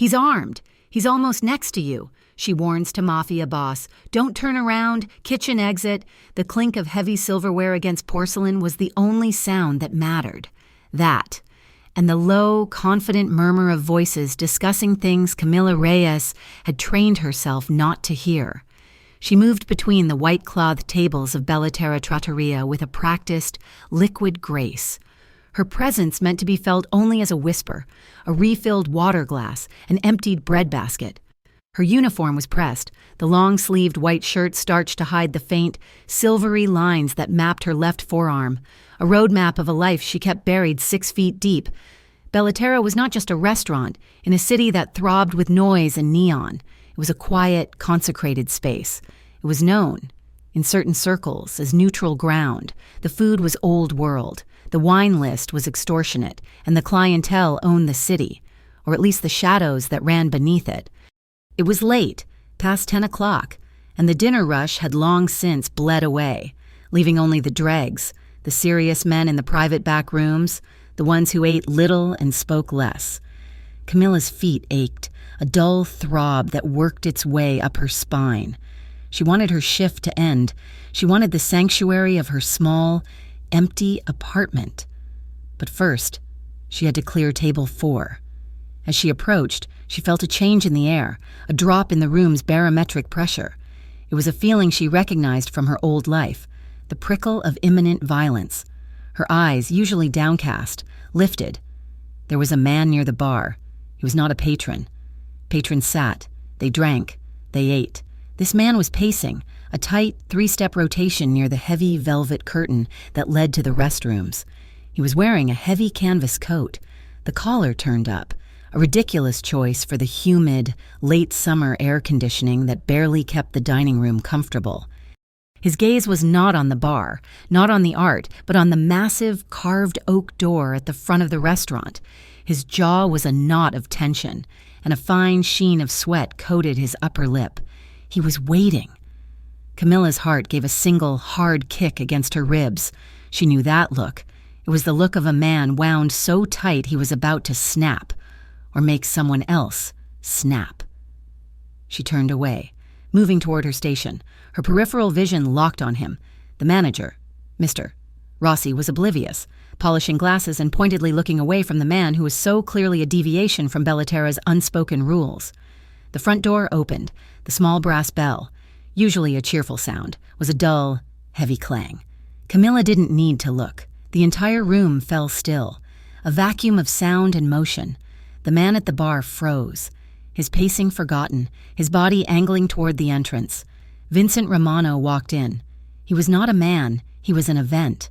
"He's armed. He's almost next to you," she warns to Mafia boss. "Don't turn around. Kitchen exit." The clink of heavy silverware against porcelain was the only sound that mattered. That, and the low, confident murmur of voices discussing things Camila Reyes had trained herself not to hear. She moved between the white-clothed tables of Bellaterra Trattoria with a practiced, liquid grace. Her presence meant to be felt only as a whisper, a refilled water glass, an emptied bread basket. Her uniform was pressed, the long-sleeved white shirt starched to hide the faint, silvery lines that mapped her left forearm, a roadmap of a life she kept buried 6 feet deep. Bellaterra was not just a restaurant in a city that throbbed with noise and neon. It was a quiet, consecrated space. It was known, in certain circles, as neutral ground. The food was old world, the wine list was extortionate, and the clientele owned the city, or at least the shadows that ran beneath it. It was late, past 10 o'clock, and the dinner rush had long since bled away, leaving only the dregs, the serious men in the private back rooms, the ones who ate little and spoke less. Camilla's feet ached, a dull throb that worked its way up her spine. She wanted her shift to end. She wanted the sanctuary of her small, empty apartment. But first, she had to clear table 4. As she approached, she felt a change in the air, a drop in the room's barometric pressure. It was a feeling she recognized from her old life, the prickle of imminent violence. Her eyes, usually downcast, lifted. There was a man near the bar. He was not a patron. Patrons sat. They drank. They ate. This man was pacing, a tight 3-step rotation near the heavy velvet curtain that led to the restrooms. He was wearing a heavy canvas coat, the collar turned up, a ridiculous choice for the humid, late summer air conditioning that barely kept the dining room comfortable. His gaze was not on the bar, not on the art, but on the massive carved oak door at the front of the restaurant. His jaw was a knot of tension, and a fine sheen of sweat coated his upper lip. He was waiting. Camilla's heart gave a single, hard kick against her ribs. She knew that look. It was the look of a man wound so tight he was about to snap, or make someone else snap. She turned away, moving toward her station. Her peripheral vision locked on him. The manager, Mr. Rossi, was oblivious, polishing glasses and pointedly looking away from the man who was so clearly a deviation from Bellaterra's unspoken rules. The front door opened. The small brass bell, usually a cheerful sound, was a dull, heavy clang. Camilla didn't need to look. The entire room fell still, a vacuum of sound and motion. The man at the bar froze, his pacing forgotten, his body angling toward the entrance. Vincent Romano walked in. He was not a man, he was an event.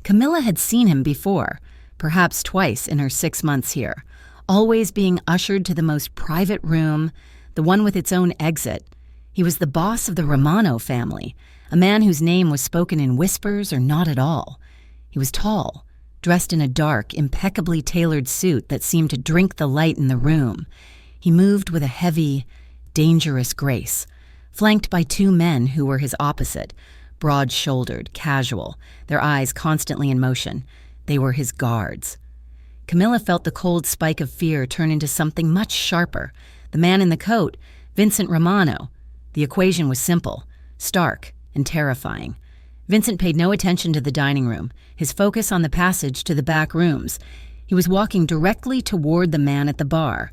Camilla had seen him before, perhaps twice in her 6 months here, always being ushered to the most private room, the one with its own exit. He was the boss of the Romano family, a man whose name was spoken in whispers or not at all. He was tall, dressed in a dark, impeccably tailored suit that seemed to drink the light in the room. He moved with a heavy, dangerous grace, flanked by 2 men who were his opposite, broad-shouldered, casual, their eyes constantly in motion. They were his guards. Camilla felt the cold spike of fear turn into something much sharper. The man in the coat, Vincent Romano. The equation was simple, stark, and terrifying. Vincent paid no attention to the dining room, his focus on the passage to the back rooms. He was walking directly toward the man at the bar.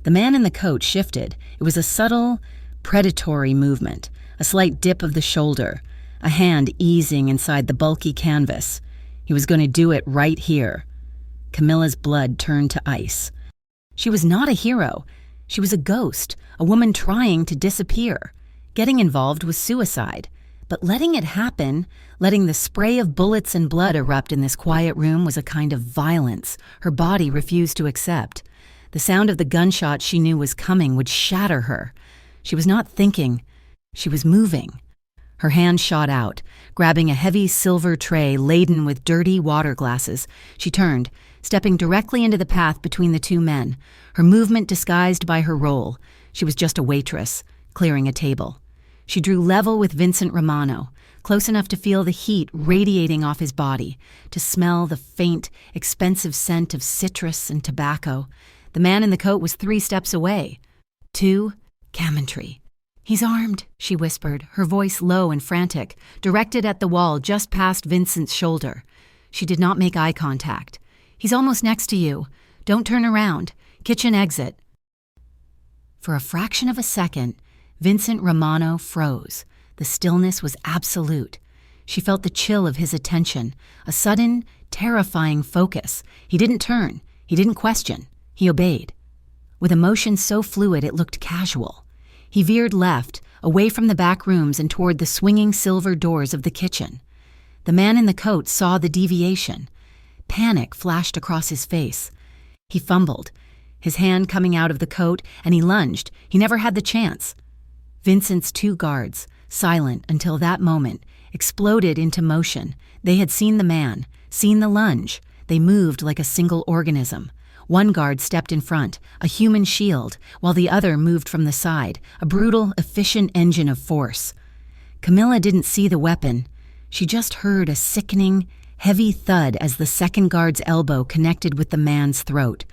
The man in the coat shifted. It was a subtle, predatory movement, a slight dip of the shoulder, a hand easing inside the bulky canvas. He was going to do it right here. Camilla's blood turned to ice. She was not a hero. She was a ghost, a woman trying to disappear. Getting involved was suicide. But letting it happen, letting the spray of bullets and blood erupt in this quiet room was a kind of violence her body refused to accept. The sound of the gunshot she knew was coming would shatter her. She was not thinking. She was moving. Her hand shot out, grabbing a heavy silver tray laden with dirty water glasses. She turned, stepping directly into the path between the 2 men, her movement disguised by her role. She was just a waitress, clearing a table. She drew level with Vincent Romano, close enough to feel the heat radiating off his body, to smell the faint, expensive scent of citrus and tobacco. The man in the coat was 3 steps away. 2, Camantry. "He's armed," she whispered, her voice low and frantic, directed at the wall just past Vincent's shoulder. She did not make eye contact. "He's almost next to you. Don't turn around. Kitchen exit." For a fraction of a second, Vincent Romano froze. The stillness was absolute. She felt the chill of his attention, a sudden, terrifying focus. He didn't turn. He didn't question. He obeyed. With a motion so fluid it looked casual. He veered left, away from the back rooms and toward the swinging silver doors of the kitchen. The man in the coat saw the deviation. Panic flashed across his face. He fumbled, his hand coming out of the coat, and he lunged. He never had the chance. Vincent's 2 guards, silent until that moment, exploded into motion. They had seen the man, seen the lunge. They moved like a single organism. One guard stepped in front, a human shield, while the other moved from the side, a brutal, efficient engine of force. Camilla didn't see the weapon. She just heard a sickening, heavy thud as the second guard's elbow connected with the man's throat,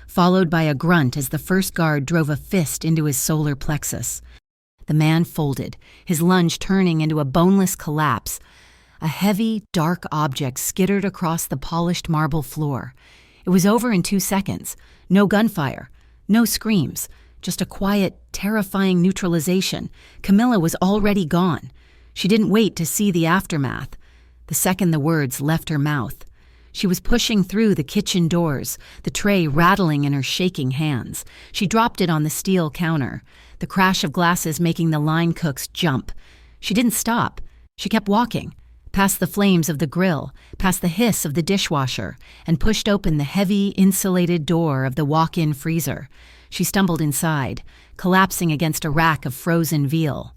followed by a grunt as the first guard drove a fist into his solar plexus. The man folded, his lunge turning into a boneless collapse. A heavy, dark object skittered across the polished marble floor. It was over in 2 seconds. No gunfire, no screams, just a quiet, terrifying neutralization. Camilla was already gone. She didn't wait to see the aftermath. The second the words left her mouth, she was pushing through the kitchen doors, the tray rattling in her shaking hands. She dropped it on the steel counter, the crash of glasses making the line cooks jump. She didn't stop. She kept walking, past the flames of the grill, past the hiss of the dishwasher, and pushed open the heavy, insulated door of the walk-in freezer. She stumbled inside, collapsing against a rack of frozen veal.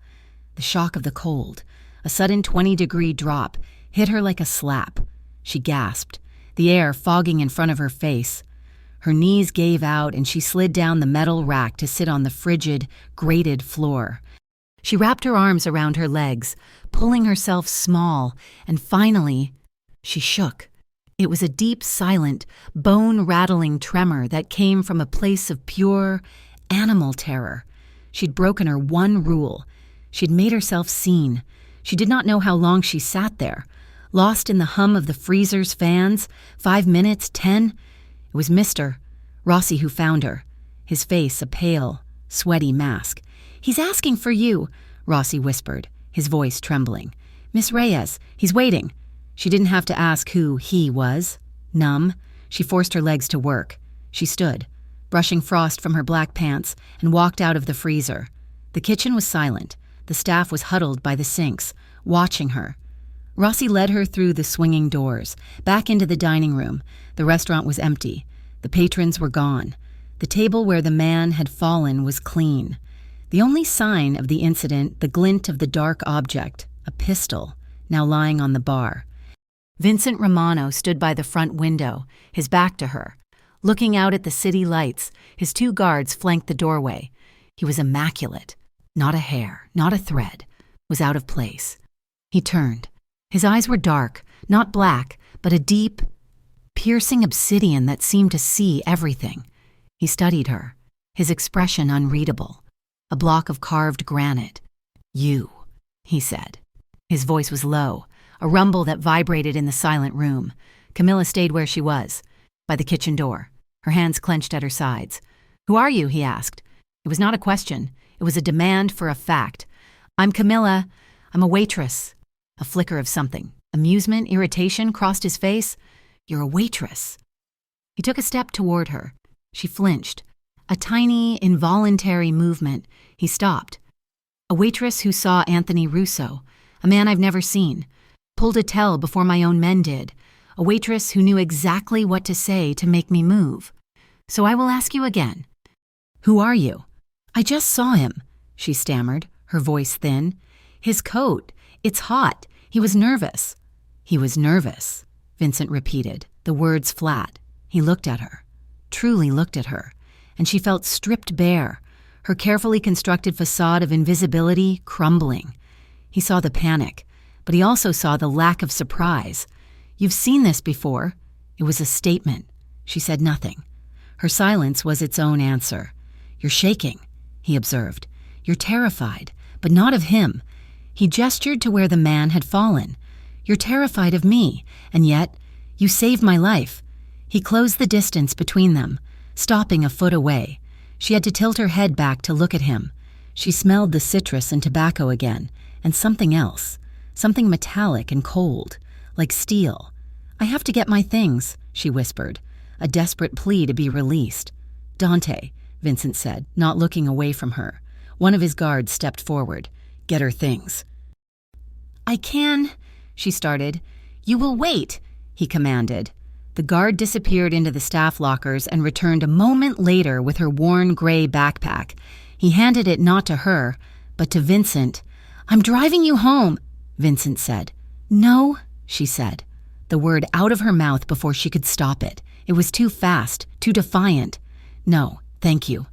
The shock of the cold, a sudden 20-degree drop, hit her like a slap. She gasped, the air fogging in front of her face. Her knees gave out and she slid down the metal rack to sit on the frigid, grated floor. She wrapped her arms around her legs, pulling herself small, and finally, she shook. It was a deep, silent, bone-rattling tremor that came from a place of pure, animal terror. She'd broken her one rule. She'd made herself seen. She did not know how long she sat there, lost in the hum of the freezer's fans. 5 minutes, 10? It was Mr. Rossi who found her, his face a pale, sweaty mask. "He's asking for you," Rossi whispered, his voice trembling. "Miss Reyes, he's waiting." She didn't have to ask who he was. Numb, she forced her legs to work. She stood, brushing frost from her black pants, and walked out of the freezer. The kitchen was silent. The staff was huddled by the sinks, watching her. Rossi led her through the swinging doors, back into the dining room. The restaurant was empty. The patrons were gone. The table where the man had fallen was clean. The only sign of the incident, the glint of the dark object, a pistol, now lying on the bar. Vincent Romano stood by the front window, his back to her, looking out at the city lights. His 2 guards flanked the doorway. He was immaculate. Not a hair, not a thread, was out of place. He turned. His eyes were dark, not black, but a deep, piercing obsidian that seemed to see everything. He studied her, his expression unreadable. A block of carved granite. "You," he said. His voice was low, a rumble that vibrated in the silent room. Camilla stayed where she was, by the kitchen door, her hands clenched at her sides. "Who are you?" he asked. It was not a question. It was a demand for a fact. "I'm Camilla. I'm a waitress." A flicker of something, amusement, irritation, crossed his face. "You're a waitress." He took a step toward her. She flinched. A tiny, involuntary movement. He stopped. "A waitress who saw Anthony Russo, a man I've never seen. Pulled a tell before my own men did. A waitress who knew exactly what to say to make me move. So I will ask you again. Who are you?" "I just saw him," she stammered, her voice thin. "His coat. It's hot. He was nervous." "He was nervous," Vincent repeated, the words flat. He looked at her, truly looked at her, and she felt stripped bare, her carefully constructed facade of invisibility crumbling. He saw the panic, but he also saw the lack of surprise. "You've seen this before." It was a statement. She said nothing. Her silence was its own answer. "You're shaking," he observed. "You're terrified, but not of him." He gestured to where the man had fallen. "You're terrified of me, and yet you saved my life." He closed the distance between them, stopping a foot away. She had to tilt her head back to look at him. She smelled the citrus and tobacco again, and something else, something metallic and cold, like steel. "I have to get my things," she whispered, a desperate plea to be released. "Dante," Vincent said, not looking away from her. One of his guards stepped forward. "Get her things." "I can," she started. "You will wait," he commanded. The guard disappeared into the staff lockers and returned a moment later with her worn gray backpack. He handed it not to her, but to Vincent. "I'm driving you home," Vincent said. "No," she said, the word out of her mouth before she could stop it. It was too fast, too defiant. "No, thank you.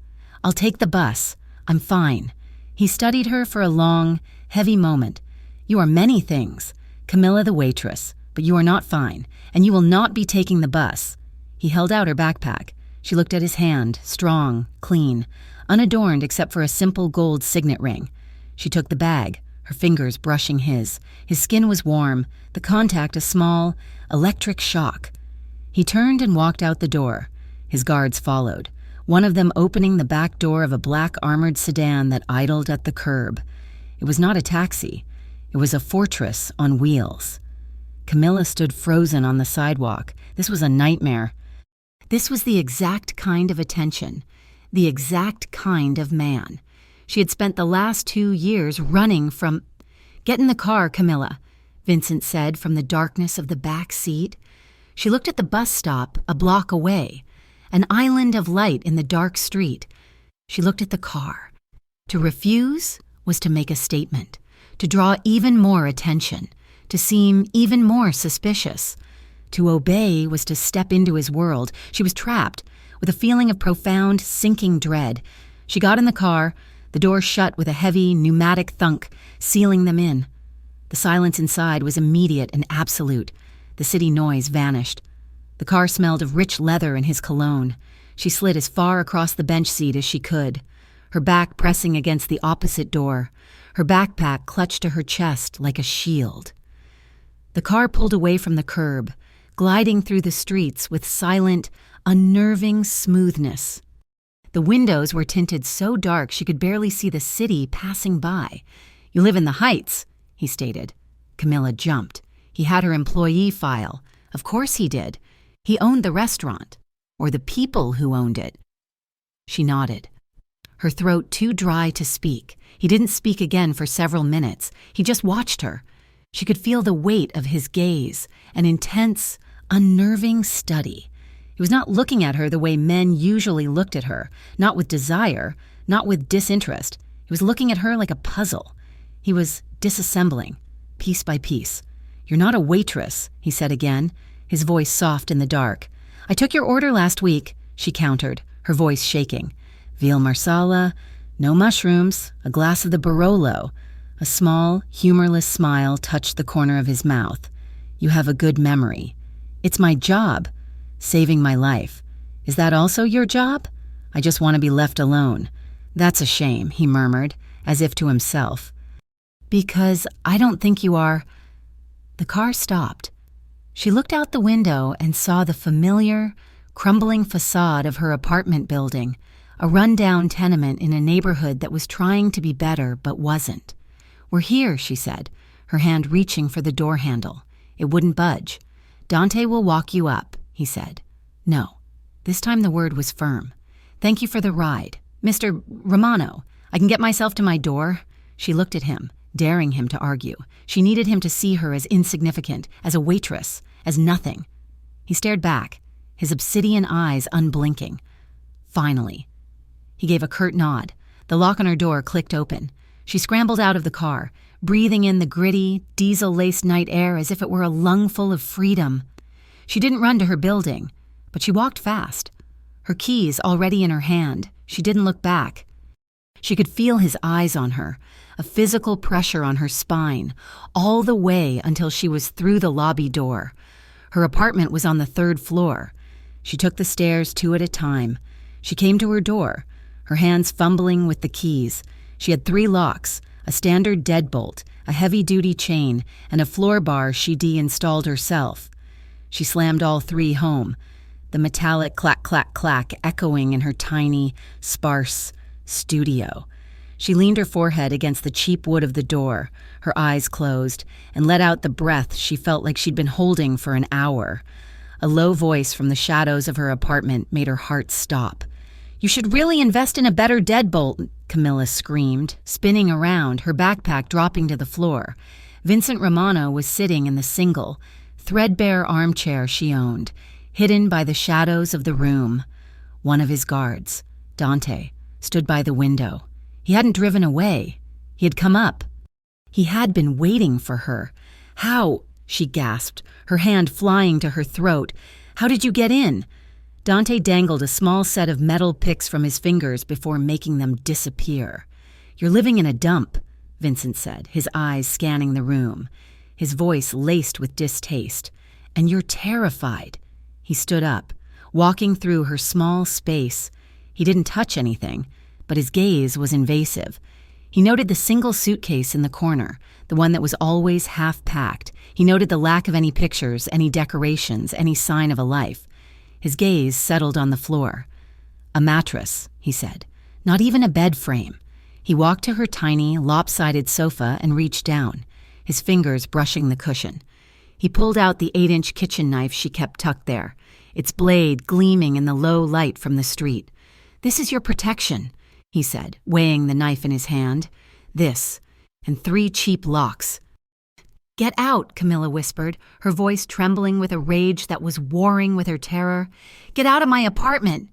I'll take the bus. I'm fine." He studied her for a long, heavy moment. "You are many things. Camilla the waitress, but you are not fine, and you will not be taking the bus." He held out her backpack. She looked at his hand, strong, clean, unadorned except for a simple gold signet ring. She took the bag, her fingers brushing his. His skin was warm, the contact a small, electric shock. He turned and walked out the door. His guards followed, one of them opening the back door of a black armored sedan that idled at the curb. It was not a taxi. It was a fortress on wheels. Camilla stood frozen on the sidewalk. This was a nightmare. This was the exact kind of attention, the exact kind of man. She had spent the last 2 years running from— "Get in the car, Camilla," Vincent said from the darkness of the back seat. She looked at the bus stop a block away, an island of light in the dark street. She looked at the car. To refuse was to make a statement, to draw even more attention, to seem even more suspicious. To obey was to step into his world. She was trapped, with a feeling of profound, sinking dread. She got in the car, the door shut with a heavy, pneumatic thunk, sealing them in. The silence inside was immediate and absolute. The city noise vanished. The car smelled of rich leather and his cologne. She slid as far across the bench seat as she could, her back pressing against the opposite door, her backpack clutched to her chest like a shield. The car pulled away from the curb, gliding through the streets with silent, unnerving smoothness. The windows were tinted so dark she could barely see the city passing by. "You live in the Heights," he stated. Camilla jumped. He had her employee file. Of course he did. He owned the restaurant, or the people who owned it. She nodded, her throat too dry to speak. He didn't speak again for several minutes. He just watched her. She could feel the weight of his gaze, an intense, unnerving study. He was not looking at her the way men usually looked at her, not with desire, not with disinterest. He was looking at her like a puzzle. He was disassembling, piece by piece. "You're not a waitress," he said again, his voice soft in the dark. "I took your order last week," she countered, her voice shaking. "Veal marsala, no mushrooms, a glass of the Barolo." A small, humorless smile touched the corner of his mouth. "You have a good memory." "It's my job, saving my life." "Is that also your job?" "I just want to be left alone." "That's a shame," he murmured, as if to himself. "Because I don't think you are—" The car stopped. She looked out the window and saw the familiar, crumbling facade of her apartment building, a run-down tenement in a neighborhood that was trying to be better but wasn't. "We're here," she said, her hand reaching for the door handle. It wouldn't budge. "Dante will walk you up," he said. "No." This time the word was firm. "Thank you for the ride. Mr. Romano, I can get myself to my door?" She looked at him, daring him to argue. She needed him to see her as insignificant, as a waitress, as nothing. He stared back, his obsidian eyes unblinking. "Finally." He gave a curt nod. The lock on her door clicked open. She scrambled out of the car, breathing in the gritty, diesel-laced night air as if it were a lungful of freedom. She didn't run to her building, but she walked fast. Her keys already in her hand, she didn't look back. She could feel his eyes on her, a physical pressure on her spine, all the way until she was through the lobby door. Her apartment was on the 3rd floor. She took the stairs 2 at a time. She came to her door, her hands fumbling with the keys. She had 3 locks, a standard deadbolt, a heavy-duty chain, and a floor bar she de-installed herself. She slammed all 3 home, the metallic clack-clack-clack echoing in her tiny, sparse studio. She leaned her forehead against the cheap wood of the door, her eyes closed, and let out the breath she felt like she'd been holding for an hour. A low voice from the shadows of her apartment made her heart stop. "You should really invest in a better deadbolt," Camilla screamed, spinning around, her backpack dropping to the floor. Vincent Romano was sitting in the single, threadbare armchair she owned, hidden by the shadows of the room. One of his guards, Dante, stood by the window. He hadn't driven away. He had come up. He had been waiting for her. "How?" she gasped, her hand flying to her throat. "How did you get in?" Dante dangled a small set of metal picks from his fingers before making them disappear. "You're living in a dump," Vincent said, his eyes scanning the room, his voice laced with distaste. "And you're terrified." He stood up, walking through her small space. He didn't touch anything, but his gaze was invasive. He noted the single suitcase in the corner, the one that was always half-packed. He noted the lack of any pictures, any decorations, any sign of a life. His gaze settled on the floor. "A mattress," he said. "Not even a bed frame." He walked to her tiny, lopsided sofa and reached down, his fingers brushing the cushion. He pulled out the 8-inch kitchen knife she kept tucked there, its blade gleaming in the low light from the street. "This is your protection," he said, weighing the knife in his hand. "This, and 3 cheap locks." "Get out," Camilla whispered, her voice trembling with a rage that was warring with her terror. "Get out of my apartment!"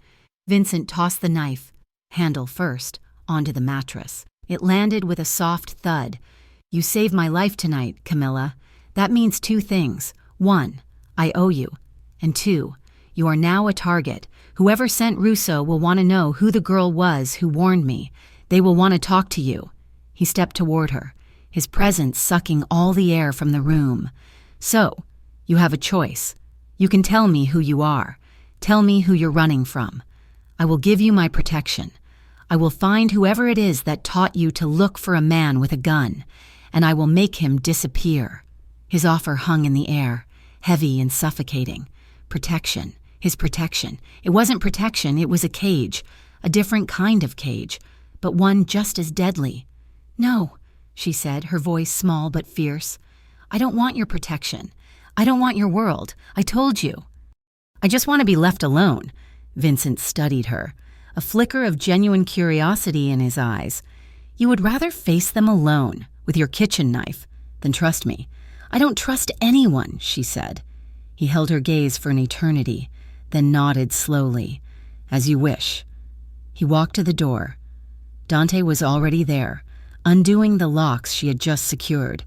Vincent tossed the knife, handle first, onto the mattress. It landed with a soft thud. "You saved my life tonight, Camilla. That means 2 things. 1, I owe you. And 2, you are now a target. Whoever sent Russo will want to know who the girl was who warned me. They will want to talk to you." He stepped toward her, his presence sucking all the air from the room. "So, you have a choice. You can tell me who you are. Tell me who you're running from. I will give you my protection. I will find whoever it is that taught you to look for a man with a gun, and I will make him disappear." His offer hung in the air, heavy and suffocating. Protection. His protection. It wasn't protection, it was a cage. A different kind of cage, but one just as deadly. "No," she said, her voice small but fierce. "I don't want your protection. I don't want your world. I told you." "I just want to be left alone." Vincent studied her, a flicker of genuine curiosity in his eyes. "You would rather face them alone, with your kitchen knife, than trust me." "I don't trust anyone," she said. He held her gaze for an eternity, then nodded slowly. "As you wish." He walked to the door. Dante was already there, undoing the locks she had just secured.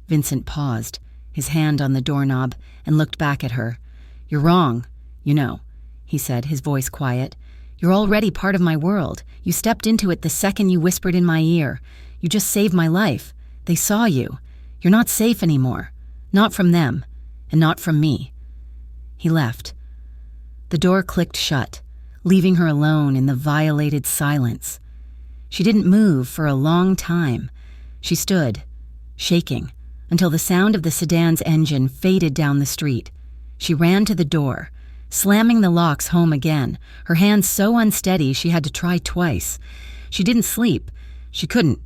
Vincent paused, his hand on the doorknob, and looked back at her. "You're wrong, you know," he said, his voice quiet. "You're already part of my world. You stepped into it the second you whispered in my ear. You just saved my life. They saw you. You're not safe anymore. Not from them, and not from me." He left. The door clicked shut, leaving her alone in the violated silence. She didn't move for a long time. She stood, shaking, until the sound of the sedan's engine faded down the street. She ran to the door, slamming the locks home again, her hands so unsteady she had to try twice. She didn't sleep. She couldn't.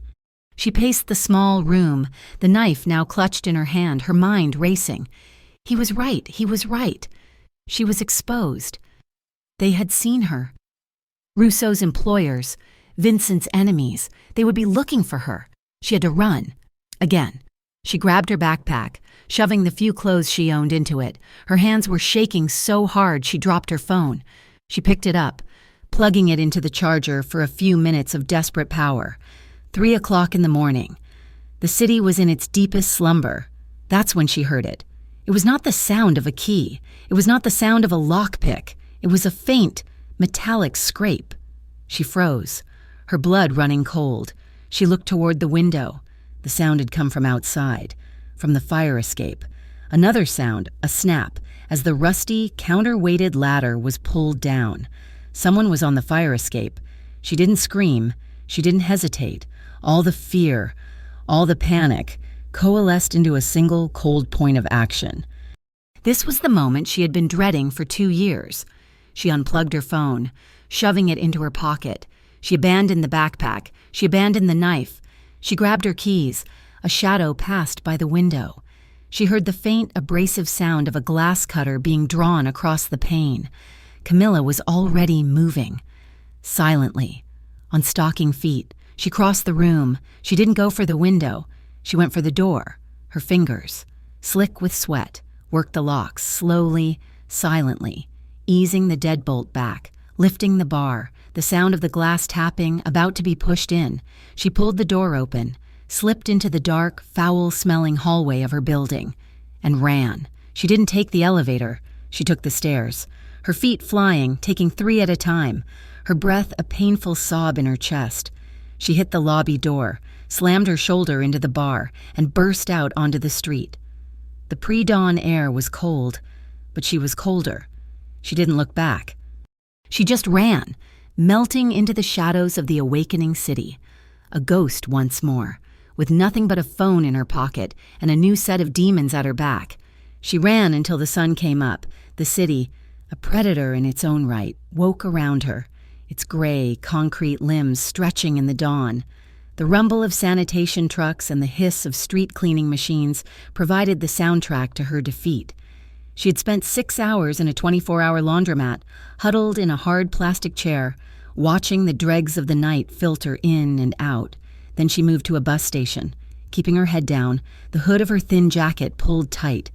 She paced the small room, the knife now clutched in her hand, her mind racing. He was right. He was right. She was exposed. They had seen her. Russo's employers, Vincent's enemies, they would be looking for her. She had to run. Again. She grabbed her backpack, shoving the few clothes she owned into it. Her hands were shaking so hard she dropped her phone. She picked it up, plugging it into the charger for a few minutes of desperate power. 3 o'clock in the morning. The city was in its deepest slumber. That's when she heard it. It was not the sound of a key. It was not the sound of a lockpick. It was a faint, metallic scrape. She froze, her blood running cold. She looked toward the window. The sound had come from outside, from the fire escape. Another sound, a snap, as the rusty, counterweighted ladder was pulled down. Someone was on the fire escape. She didn't scream. She didn't hesitate. All the fear, all the panic, coalesced into a single cold point of action. This was the moment she had been dreading for 2 years. She unplugged her phone, shoving it into her pocket. She abandoned the backpack. She abandoned the knife. She grabbed her keys. A shadow passed by the window. She heard the faint, abrasive sound of a glass cutter being drawn across the pane. Camilla was already moving. Silently, on stocking feet, she crossed the room. She didn't go for the window. She went for the door. Her fingers, slick with sweat, worked the locks slowly, silently, easing the deadbolt back, lifting the bar, the sound of the glass tapping, about to be pushed in. She pulled the door open, slipped into the dark, foul-smelling hallway of her building, and ran. She didn't take the elevator. She took the stairs, her feet flying, taking 3 at a time, her breath a painful sob in her chest. She hit the lobby door, slammed her shoulder into the bar, and burst out onto the street. The pre-dawn air was cold, but she was colder. She didn't look back. She just ran, melting into the shadows of the awakening city. A ghost once more, with nothing but a phone in her pocket and a new set of demons at her back. She ran until the sun came up. The city, a predator in its own right, woke around her, its gray, concrete limbs stretching in the dawn. The rumble of sanitation trucks and the hiss of street-cleaning machines provided the soundtrack to her defeat. She had spent 6 hours in a 24-hour laundromat, huddled in a hard plastic chair, watching the dregs of the night filter in and out. Then she moved to a bus station, keeping her head down, the hood of her thin jacket pulled tight.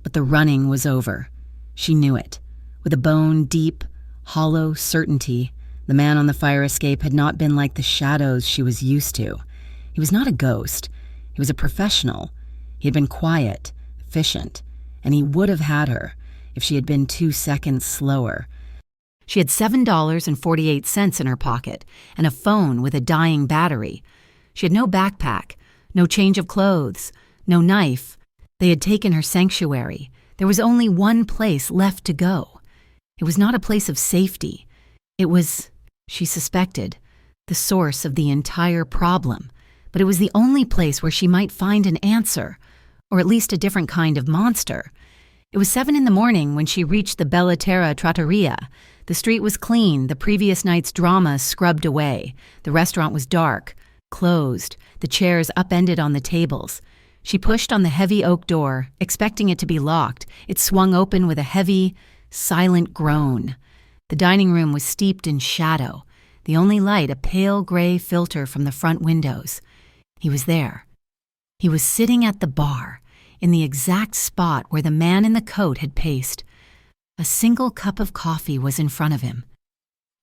But the running was over. She knew it. With a bone-deep, hollow certainty, the man on the fire escape had not been like the shadows she was used to. He was not a ghost. He was a professional. He had been quiet, efficient, and he would have had her if she had been 2 seconds slower. She had $7.48 in her pocket and a phone with a dying battery. She had no backpack, no change of clothes, no knife. They had taken her sanctuary. There was only one place left to go. It was not a place of safety. It was, she suspected, the source of the entire problem. But it was the only place where she might find an answer, or at least a different kind of monster. It was 7 in the morning when she reached the Bella Terra trattoria. The street was clean, the previous night's drama scrubbed away. The restaurant was dark, closed, the chairs upended on the tables. She pushed on the heavy oak door, expecting it to be locked. It swung open with a heavy, silent groan. The dining room was steeped in shadow, the only light a pale gray filter from the front windows. He was there. He was sitting at the bar, in the exact spot where the man in the coat had paced. A single cup of coffee was in front of him.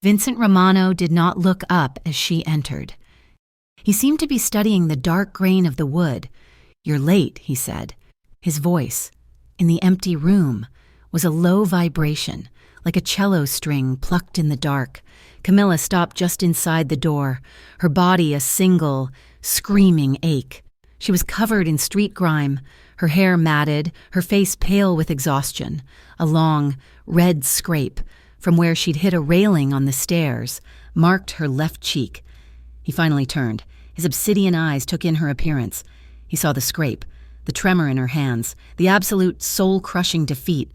Vincent Romano did not look up as she entered. He seemed to be studying the dark grain of the wood. "You're late," he said. His voice, in the empty room, was a low vibration, like a cello string plucked in the dark. Camilla stopped just inside the door, her body a single, screaming ache. She was covered in street grime, her hair matted, her face pale with exhaustion. A long, red scrape, from where she'd hit a railing on the stairs, marked her left cheek. He finally turned. His obsidian eyes took in her appearance. He saw the scrape, the tremor in her hands, the absolute soul-crushing defeat.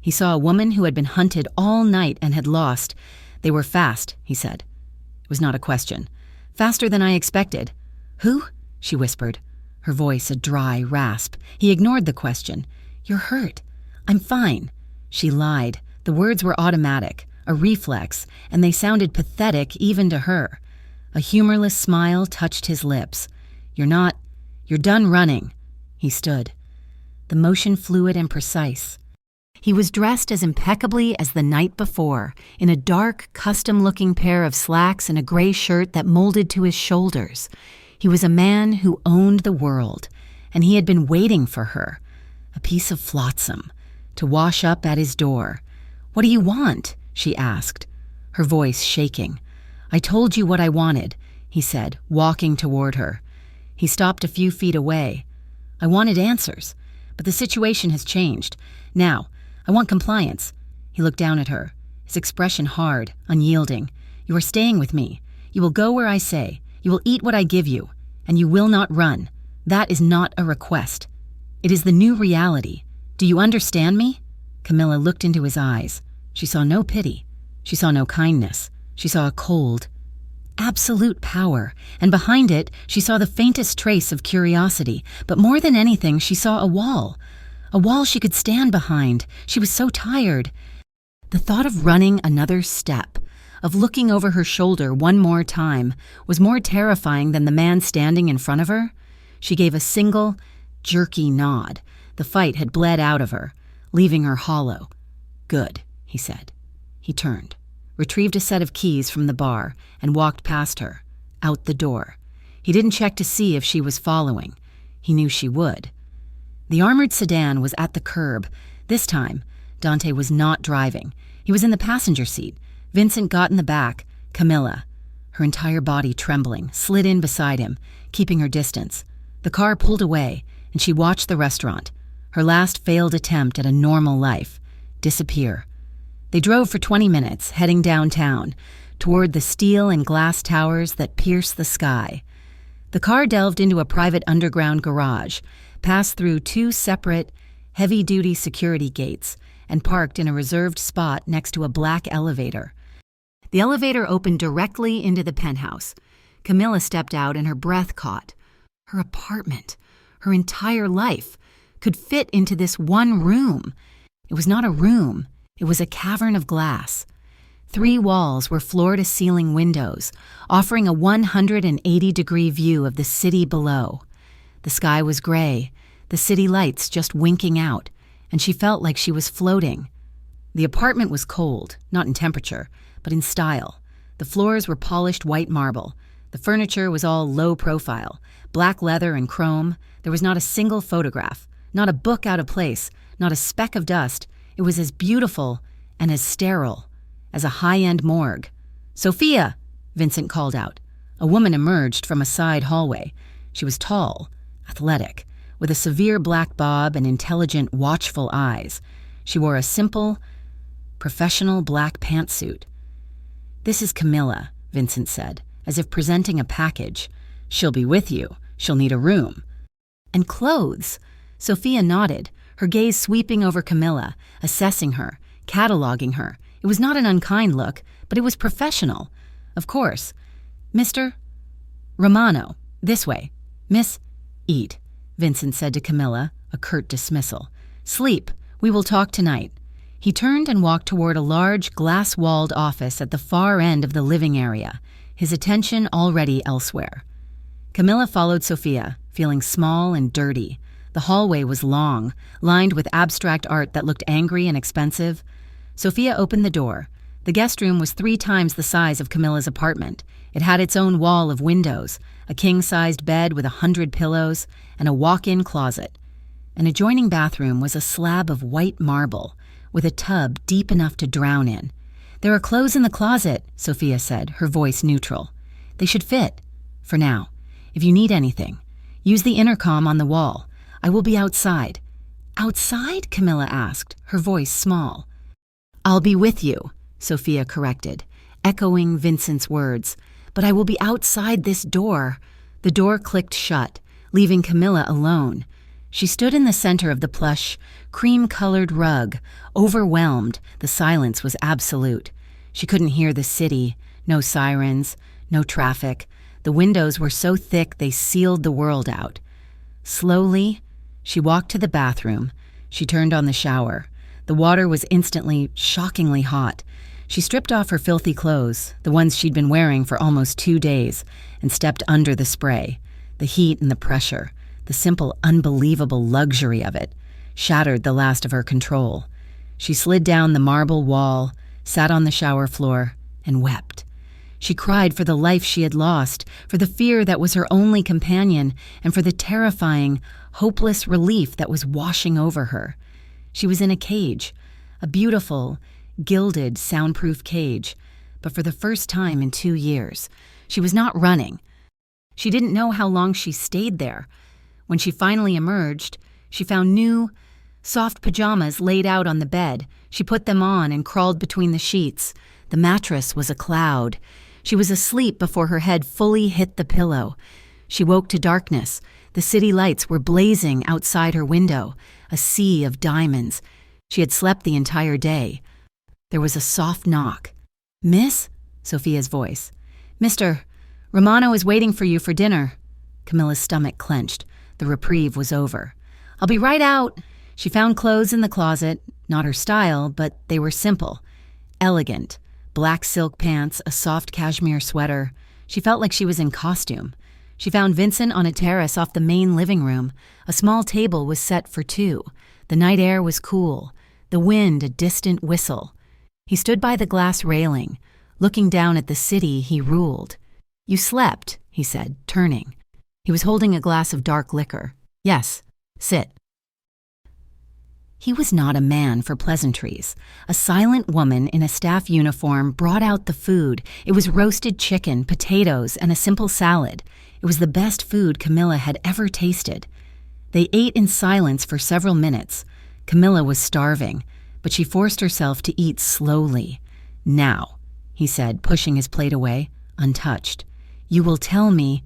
He saw a woman who had been hunted all night and had lost. "They were fast," he said. It was not a question. "Faster than I expected." "Who?" she whispered, her voice a dry rasp. He ignored the question. "You're hurt." "I'm fine." She lied. The words were automatic, a reflex, and they sounded pathetic even to her. A humorless smile touched his lips. You're done running." He stood, the motion fluid and precise. He was dressed as impeccably as the night before, in a dark, custom-looking pair of slacks and a gray shirt that molded to his shoulders. He was a man who owned the world, and he had been waiting for her, a piece of flotsam, to wash up at his door. "What do you want?" she asked, her voice shaking. "I told you what I wanted," he said, walking toward her. He stopped a few feet away. "I wanted answers. But the situation has changed. Now, I want compliance." He looked down at her, his expression hard, unyielding. "You are staying with me. You will go where I say. You will eat what I give you. And you will not run. That is not a request. It is the new reality. Do you understand me?" Camilla looked into his eyes. She saw no pity. She saw no kindness. She saw a cold, absolute power, and behind it, she saw the faintest trace of curiosity. But more than anything, she saw a wall she could stand behind. She was so tired. The thought of running another step, of looking over her shoulder one more time, was more terrifying than the man standing in front of her. She gave a single, jerky nod. The fight had bled out of her, leaving her hollow. "Good," he said. He turned, retrieved a set of keys from the bar, and walked past her, out the door. He didn't check to see if she was following. He knew she would. The armored sedan was at the curb. This time, Dante was not driving. He was in the passenger seat. Vincent got in the back. Camilla, her entire body trembling, slid in beside him, keeping her distance. The car pulled away, and she watched the restaurant, her last failed attempt at a normal life, disappear. They drove for 20 minutes, heading downtown, toward the steel and glass towers that pierce the sky. The car delved into a private underground garage, passed through 2 separate, heavy-duty security gates, and parked in a reserved spot next to a black elevator. The elevator opened directly into the penthouse. Camilla stepped out and her breath caught. Her apartment, her entire life, could fit into this one room. It was not a room, it was a cavern of glass. 3 walls were floor-to-ceiling windows, offering a 180-degree view of the city below. The sky was gray, the city lights just winking out, and she felt like she was floating. The apartment was cold, not in temperature, but in style. The floors were polished white marble. The furniture was all low profile, black leather and chrome. There was not a single photograph, not a book out of place, not a speck of dust. It was as beautiful and as sterile as a high-end morgue. "Sophia!" Vincent called out. A woman emerged from a side hallway. She was tall, athletic, with a severe black bob and intelligent, watchful eyes. She wore a simple, professional black pantsuit. "This is Camilla," Vincent said, as if presenting a package. "She'll be with you. She'll need a room." "And clothes." Sophia nodded, her gaze sweeping over Camilla, assessing her, cataloging her. It was not an unkind look, but it was professional. "Of course. Mr. Romano, this way. Miss, eat," Vincent said to Camilla, a curt dismissal. "Sleep. We will talk tonight." He turned and walked toward a large, glass-walled office at the far end of the living area, his attention already elsewhere. Camilla followed Sophia, feeling small and dirty. The hallway was long, lined with abstract art that looked angry and expensive. Sophia opened the door. The guest room was 3 times the size of Camilla's apartment. It had its own wall of windows, a king-sized bed with 100 pillows, and a walk-in closet. An adjoining bathroom was a slab of white marble, with a tub deep enough to drown in. "There are clothes in the closet," Sophia said, her voice neutral. "They should fit, for now. If you need anything, use the intercom on the wall. I will be outside." "Outside?" Camilla asked, her voice small. "I'll be with you," Sophia corrected, echoing Vincent's words. "But I will be outside this door." The door clicked shut, leaving Camilla alone. She stood in the center of the plush, cream-colored rug, overwhelmed. The silence was absolute. She couldn't hear the city, no sirens, no traffic. The windows were so thick they sealed the world out. Slowly, she walked to the bathroom. She turned on the shower. The water was instantly, shockingly hot. She stripped off her filthy clothes, the ones she'd been wearing for almost 2 days, and stepped under the spray. The heat and the pressure, the simple, unbelievable luxury of it, shattered the last of her control. She slid down the marble wall, sat on the shower floor, and wept. She cried for the life she had lost, for the fear that was her only companion, and for the terrifying, hopeless relief that was washing over her. She was in a cage, a beautiful, gilded, soundproof cage, but for the first time in 2 years, she was not running. She didn't know how long she stayed there. When she finally emerged, She found new, soft pajamas laid out on the bed. She put them on and crawled between the sheets. The mattress was a cloud. She was asleep before her head fully hit the pillow. She woke to darkness. The city lights were blazing outside her window, a sea of diamonds. She had slept the entire day. There was a soft knock. "Miss?" Sophia's voice. "Mr. Romano is waiting for you for dinner." Camilla's stomach clenched. The reprieve was over. "I'll be right out." She found clothes in the closet, not her style, but they were simple, elegant. Black silk pants, a soft cashmere sweater. She felt like she was in costume. She found Vincent on a terrace off the main living room. A small table was set for two. The night air was cool, the wind a distant whistle. He stood by the glass railing, looking down at the city he ruled. "You slept," he said, turning. He was holding a glass of dark liquor. "Yes, sit." He was not a man for pleasantries. A silent woman in a staff uniform brought out the food. It was roasted chicken, potatoes, and a simple salad. It was the best food Camilla had ever tasted. They ate in silence for several minutes. Camilla was starving, but she forced herself to eat slowly. "Now," he said, pushing his plate away, untouched. "You will tell me—"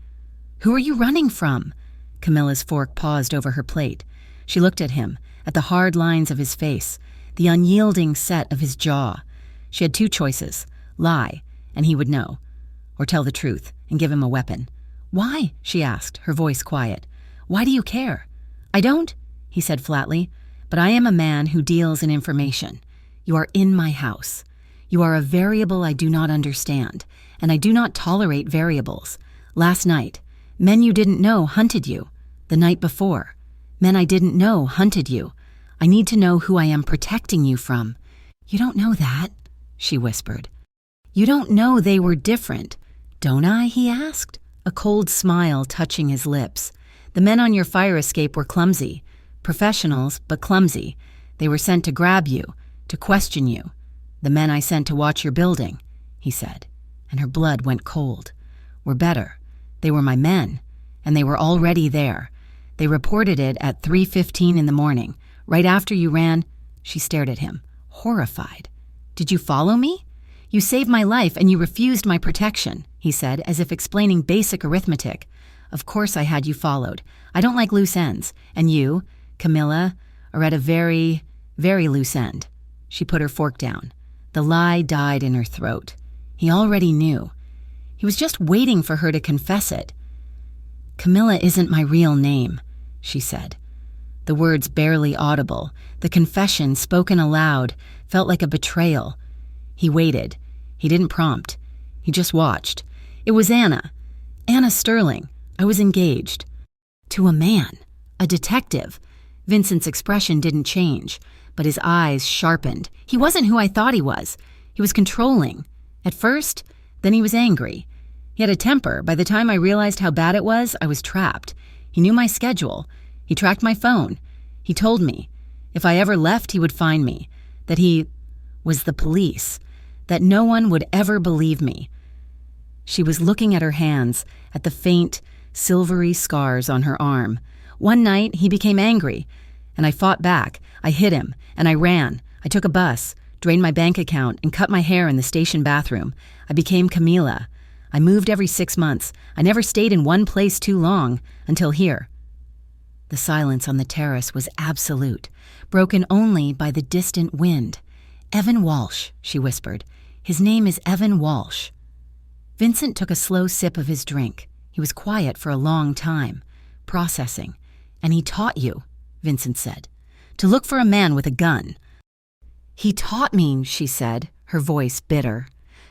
"Who are you running from?" Camilla's fork paused over her plate. She looked at him, at the hard lines of his face, the unyielding set of his jaw. She had two choices: lie, and he would know, or tell the truth and give him a weapon. "Why?" she asked, her voice quiet. "Why do you care?" "I don't," he said flatly, "but I am a man who deals in information. You are in my house. You are a variable I do not understand, and I do not tolerate variables. Last night, men you didn't know hunted you. The night before, men I didn't know hunted you. I need to know who I am protecting you from." "You don't know that," she whispered. "You don't know they were different." "Don't I?" he asked, a cold smile touching his lips. "The men on your fire escape were clumsy. Professionals, but clumsy. They were sent to grab you, to question you. The men I sent to watch your building," he said, and her blood went cold, "were better. They were my men, and they were already there. They reported it at 3:15 in the morning, right after you ran." She stared at him, horrified. "Did you follow me? You saved my life and you refused my protection," he said, as if explaining basic arithmetic. "Of course I had you followed. I don't like loose ends. And you, Camilla, are at a very, very loose end." She put her fork down. The lie died in her throat. He already knew. He was just waiting for her to confess it. "Camilla isn't my real name," she said. The words barely audible, the confession spoken aloud, felt like a betrayal. He waited. He didn't prompt. He just watched. "It was Anna. Anna Sterling. I was engaged." To a man. A detective. Vincent's expression didn't change, but his eyes sharpened. He wasn't who I thought he was. He was controlling. At first, then he was angry. He had a temper. By the time I realized how bad it was, I was trapped. He knew my schedule. He tracked my phone. He told me if I ever left, he would find me, that he was the police, that no one would ever believe me. She was looking at her hands, at the faint, silvery scars on her arm. One night, he became angry, and I fought back. I hit him, and I ran. I took a bus, drained my bank account, and cut my hair in the station bathroom. I became Camila. I moved every 6 months. I never stayed in one place too long, until here. The silence on the terrace was absolute, broken only by the distant wind. "Evan Walsh," she whispered. "His name is Evan Walsh." Vincent took a slow sip of his drink. He was quiet for a long time, processing. "And he taught you," Vincent said, "to look for a man with a gun." "He taught me," she said, her voice bitter,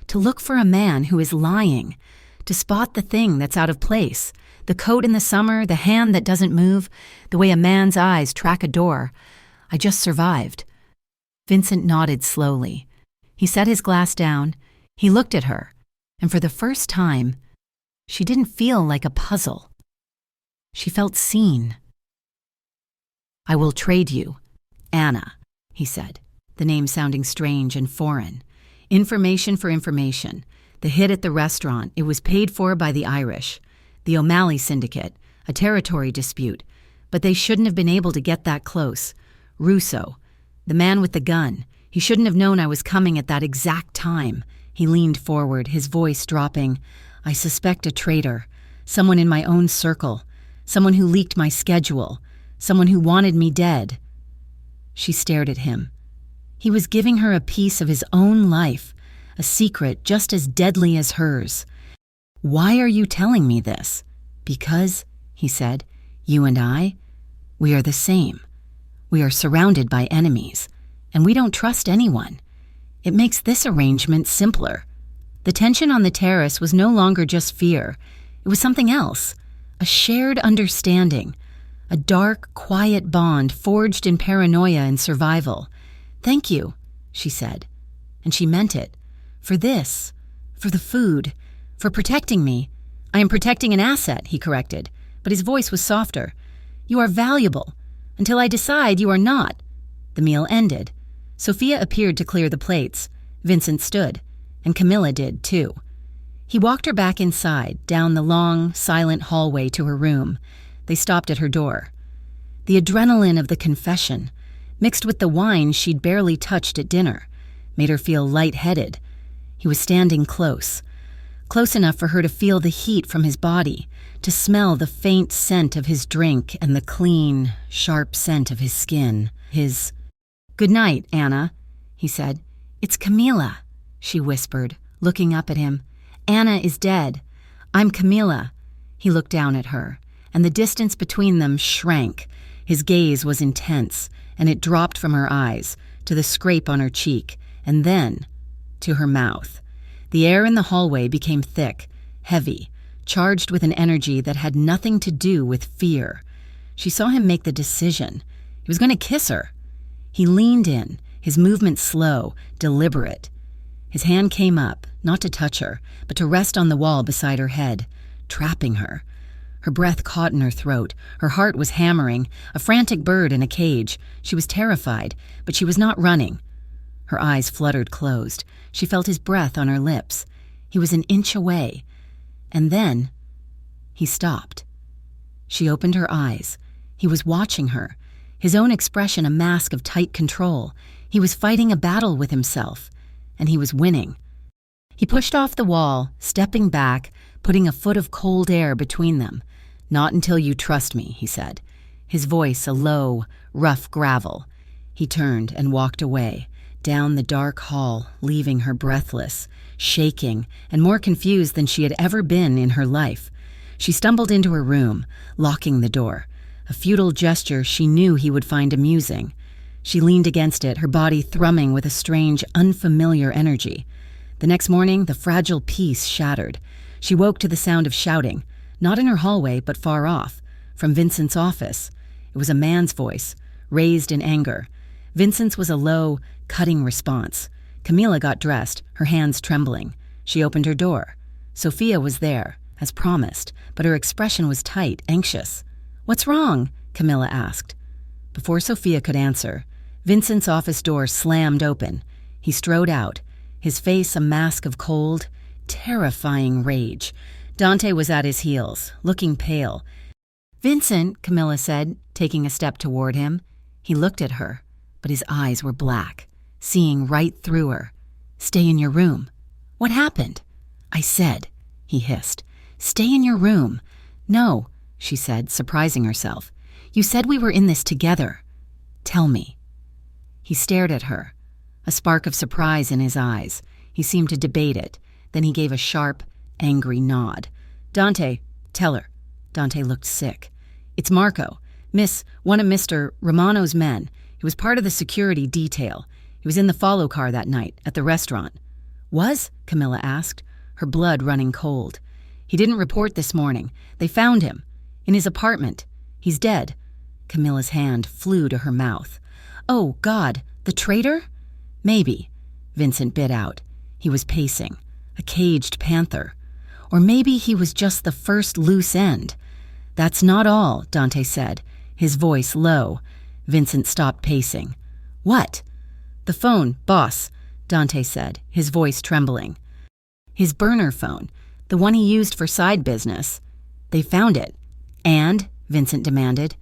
"to look for a man who is lying, to spot the thing that's out of place, the coat in the summer, the hand that doesn't move, the way a man's eyes track a door. I just survived." Vincent nodded slowly. He set his glass down. He looked at her, and for the first time, she didn't feel like a puzzle. She felt seen. "I will trade you, Anna," he said, the name sounding strange and foreign. "Information for information. The hit at the restaurant, it was paid for by the Irish. The O'Malley Syndicate, a territory dispute. But they shouldn't have been able to get that close. Russo, the man with the gun, he shouldn't have known I was coming at that exact time. He leaned forward, his voice dropping. I suspect a traitor, someone in my own circle, someone who leaked my schedule, someone who wanted me dead. She stared at him. He was giving her a piece of his own life, a secret just as deadly as hers. Why are you telling me this? Because, he said, you and I, we are the same. We are surrounded by enemies, and we don't trust anyone. It makes this arrangement simpler. The tension on the terrace was no longer just fear. It was something else, a shared understanding, a dark, quiet bond forged in paranoia and survival. Thank you, she said, and she meant it. For this, for the food, for protecting me. I am protecting an asset, he corrected, but his voice was softer. You are valuable, until I decide you are not. The meal ended. Sophia appeared to clear the plates. Vincent stood, and Camilla did too. He walked her back inside, down the long, silent hallway to her room. They stopped at her door. The adrenaline of the confession, mixed with the wine she'd barely touched at dinner, made her feel lightheaded. He was standing close enough for her to feel the heat from his body, to smell the faint scent of his drink and the clean, sharp scent of his skin. Good night, Anna, he said. It's Camila, she whispered, looking up at him. Anna is dead. I'm Camila. He looked down at her, and the distance between them shrank. His gaze was intense, and it dropped from her eyes, to the scrape on her cheek, and then to her mouth. The air in the hallway became thick, heavy, charged with an energy that had nothing to do with fear. She saw him make the decision. He was going to kiss her. He leaned in, his movement slow, deliberate. His hand came up, not to touch her, but to rest on the wall beside her head, trapping her. Her breath caught in her throat. Her heart was hammering, a frantic bird in a cage. She was terrified, but she was not running. Her eyes fluttered closed. She felt his breath on her lips. He was an inch away. And then he stopped. She opened her eyes. He was watching her, his own expression a mask of tight control. He was fighting a battle with himself, and he was winning. He pushed off the wall, stepping back, putting a foot of cold air between them. Not until you trust me, he said, his voice a low, rough gravel. He turned and walked away, down the dark hall, leaving her breathless, shaking, and more confused than she had ever been in her life. She stumbled into her room, locking the door, a futile gesture she knew he would find amusing. She leaned against it, her body thrumming with a strange, unfamiliar energy. The next morning, the fragile peace shattered. She woke to the sound of shouting, not in her hallway, but far off, from Vincent's office. It was a man's voice, raised in anger. Vincent's was a low, cutting response. Camila got dressed, her hands trembling. She opened her door. Sophia was there, as promised, but her expression was tight, anxious. "What's wrong?" Camila asked. Before Sophia could answer, Vincent's office door slammed open. He strode out, his face a mask of cold, terrifying rage. Dante was at his heels, looking pale. "Vincent," Camilla said, taking a step toward him. He looked at her, but his eyes were black, seeing right through her. "Stay in your room." "What happened?" "I said," he hissed. "Stay in your room." "No," she said, surprising herself. "You said we were in this together. Tell me." He stared at her, a spark of surprise in his eyes. He seemed to debate it. Then he gave a sharp, angry nod. "Dante, tell her." Dante looked sick. "It's Marco. One of Mr. Romano's men. He was part of the security detail. He was in the follow car that night, at the restaurant." "Was?" Camilla asked, her blood running cold. "He didn't report this morning. They found him. In his apartment. He's dead." Camilla's hand flew to her mouth. "Oh, God, the traitor?" "Maybe," Vincent bit out. He was pacing, a caged panther. Or maybe he was just the first loose end. "That's not all," Dante said, his voice low. Vincent stopped pacing. "What?" "The phone, boss," Dante said, his voice trembling. "His burner phone, the one he used for side business. They found it." "And?" Vincent demanded.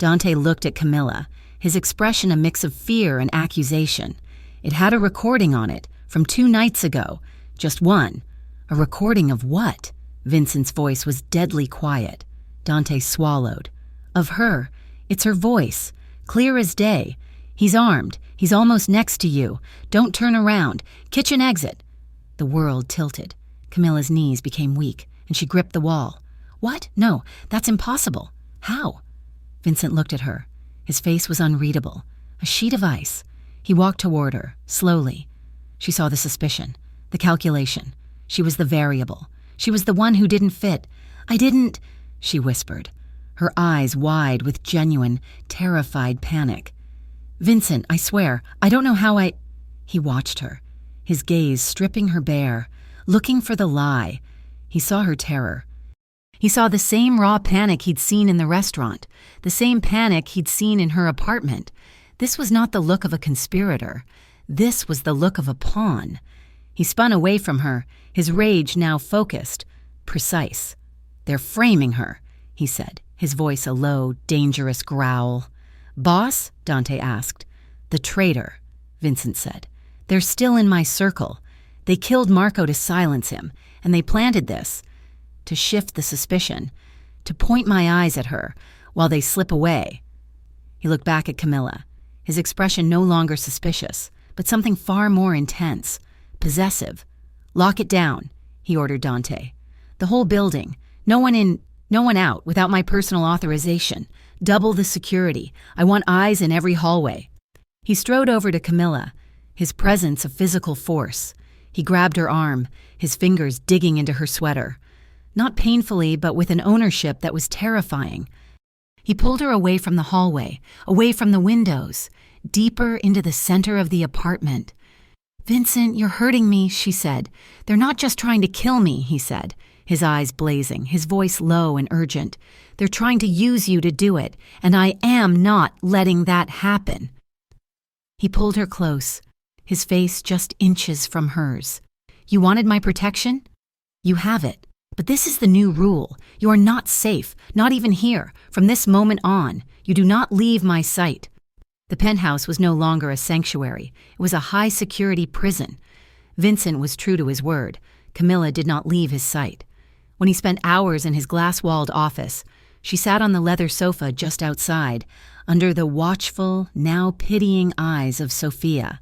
Dante looked at Camilla, his expression a mix of fear and accusation. It had a recording on it, from 2 nights ago. Just one. A recording of what? Vincent's voice was deadly quiet. Dante swallowed. Of her. It's her voice. Clear as day. He's armed. He's almost next to you. Don't turn around. Kitchen exit. The world tilted. Camilla's knees became weak, and she gripped the wall. What? No, that's impossible. How? Vincent looked at her. His face was unreadable. A sheet of ice. He walked toward her, slowly. She saw the suspicion, the calculation. She was the variable. She was the one who didn't fit. I didn't, she whispered, her eyes wide with genuine, terrified panic. Vincent, I swear, I don't know how I... He watched her, his gaze stripping her bare, looking for the lie. He saw her terror. He saw the same raw panic he'd seen in the restaurant, the same panic he'd seen in her apartment. This was not the look of a conspirator. This was the look of a pawn. He spun away from her, his rage now focused, precise. They're framing her, he said, his voice a low, dangerous growl. Boss? Dante asked. The traitor, Vincent said. They're still in my circle. They killed Marco to silence him, and they planted this. To shift the suspicion, to point my eyes at her, while they slip away. He looked back at Camilla, his expression no longer suspicious, but something far more intense, possessive. Lock it down, he ordered Dante. The whole building. No one in, no one out without my personal authorization. Double the security. I want eyes in every hallway. He strode over to Camilla, his presence a physical force. He grabbed her arm, his fingers digging into her sweater. Not painfully, but with an ownership that was terrifying. He pulled her away from the hallway, away from the windows, deeper into the center of the apartment. Vincent, you're hurting me, she said. They're not just trying to kill me, he said, his eyes blazing, his voice low and urgent. They're trying to use you to do it, and I am not letting that happen. He pulled her close, his face just inches from hers. You wanted my protection? You have it. But this is the new rule. You are not safe, not even here. From this moment on, you do not leave my sight. The penthouse was no longer a sanctuary. It was a high-security prison. Vincent was true to his word. Camilla did not leave his sight. When he spent hours in his glass-walled office, she sat on the leather sofa just outside, under the watchful, now pitying eyes of Sophia.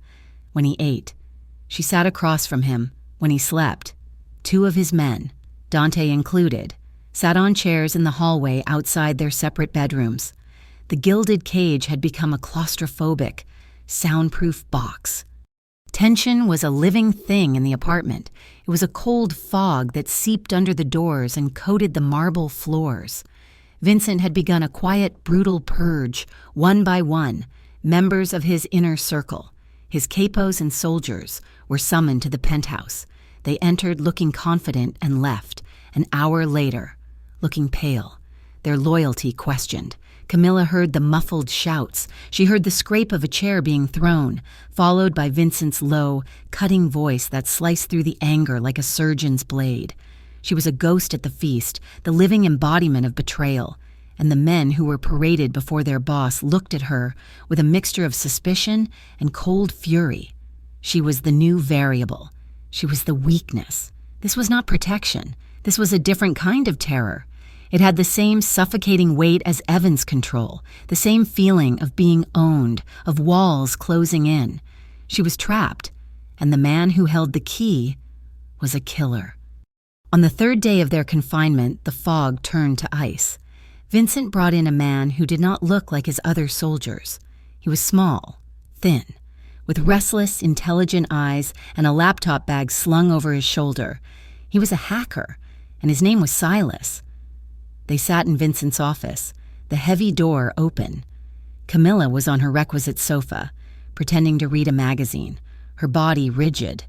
When he ate, she sat across from him. When he slept, 2 of his men, Dante included, sat on chairs in the hallway outside their separate bedrooms. The gilded cage had become a claustrophobic, soundproof box. Tension was a living thing in the apartment. It was a cold fog that seeped under the doors and coated the marble floors. Vincent had begun a quiet, brutal purge, one by one. Members of his inner circle, his capos and soldiers, were summoned to the penthouse. They entered looking confident and left, an hour later, looking pale, their loyalty questioned. Camilla heard the muffled shouts. She heard the scrape of a chair being thrown, followed by Vincent's low, cutting voice that sliced through the anger like a surgeon's blade. She was a ghost at the feast, the living embodiment of betrayal, and the men who were paraded before their boss looked at her with a mixture of suspicion and cold fury. She was the new variable. She was the weakness. This was not protection. This was a different kind of terror. It had the same suffocating weight as Evan's control, the same feeling of being owned, of walls closing in. She was trapped, and the man who held the key was a killer. On the 3rd day of their confinement, the fog turned to ice. Vincent brought in a man who did not look like his other soldiers. He was small, thin, with restless, intelligent eyes and a laptop bag slung over his shoulder. He was a hacker, and his name was Silas. They sat in Vincent's office, the heavy door open. Camilla was on her requisite sofa, pretending to read a magazine, her body rigid.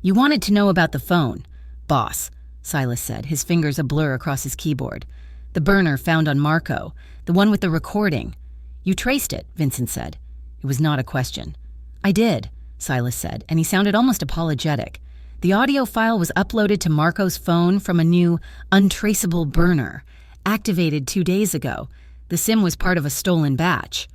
You wanted to know about the phone, boss, Silas said, his fingers a blur across his keyboard. The burner found on Marco, the one with the recording. You traced it, Vincent said. It was not a question. I did, Silas said, and he sounded almost apologetic. The audio file was uploaded to Marco's phone from a new, untraceable burner, activated 2 days ago. The SIM was part of a stolen batch.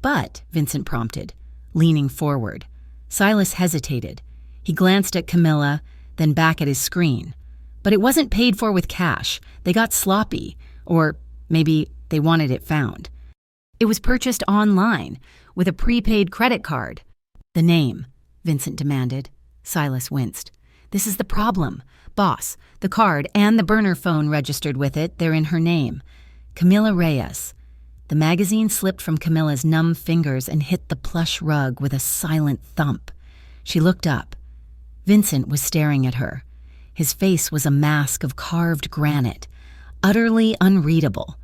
But, Vincent prompted, leaning forward. Silas hesitated. He glanced at Camilla, then back at his screen. But it wasn't paid for with cash. They got sloppy. Or maybe they wanted it found. It was purchased online, with a prepaid credit card. The name, Vincent demanded. Silas winced. This is the problem. Boss, the card and the burner phone registered with it, they're in her name. Camilla Reyes. The magazine slipped from Camilla's numb fingers and hit the plush rug with a silent thump. She looked up. Vincent was staring at her. His face was a mask of carved granite, utterly unreadable.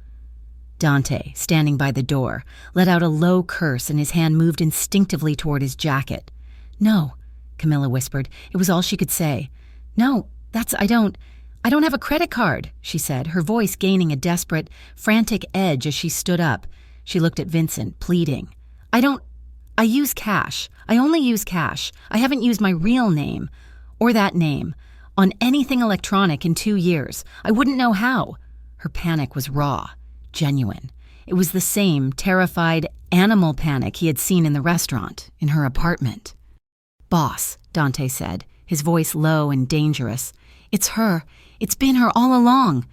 Dante, standing by the door, let out a low curse and his hand moved instinctively toward his jacket. No, Camilla whispered. It was all she could say. No, I don't have a credit card, she said, her voice gaining a desperate, frantic edge as she stood up. She looked at Vincent, pleading. I use cash. I only use cash. I haven't used my real name, or that name, on anything electronic in 2 years. I wouldn't know how. Her panic was raw, genuine. It was the same terrified animal panic he had seen in the restaurant, in her apartment. Boss, Dante said, his voice low and dangerous. It's her. It's been her all along.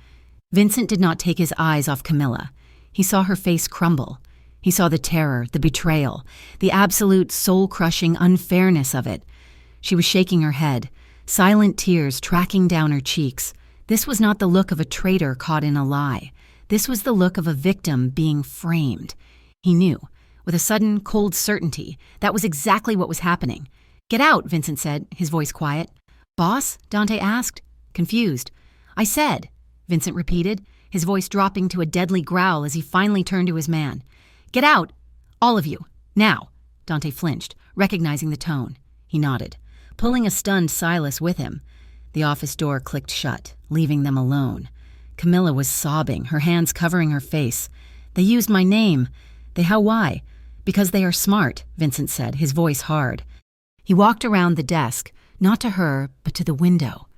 Vincent did not take his eyes off Camilla. He saw her face crumble. He saw the terror, the betrayal, the absolute soul-crushing unfairness of it. She was shaking her head, silent tears tracking down her cheeks. This was not the look of a traitor caught in a lie. This was the look of a victim being framed. He knew, with a sudden, cold certainty, that was exactly what was happening. Get out, Vincent said, his voice quiet. Boss? Dante asked, confused. I said, Vincent repeated, his voice dropping to a deadly growl as he finally turned to his man. Get out, all of you, now. Dante flinched, recognizing the tone. He nodded, pulling a stunned Silas with him. The office door clicked shut, leaving them alone. Camilla was sobbing, her hands covering her face. They used my name. Why? Because they are smart, Vincent said, his voice hard. He walked around the desk, not to her, but to the window.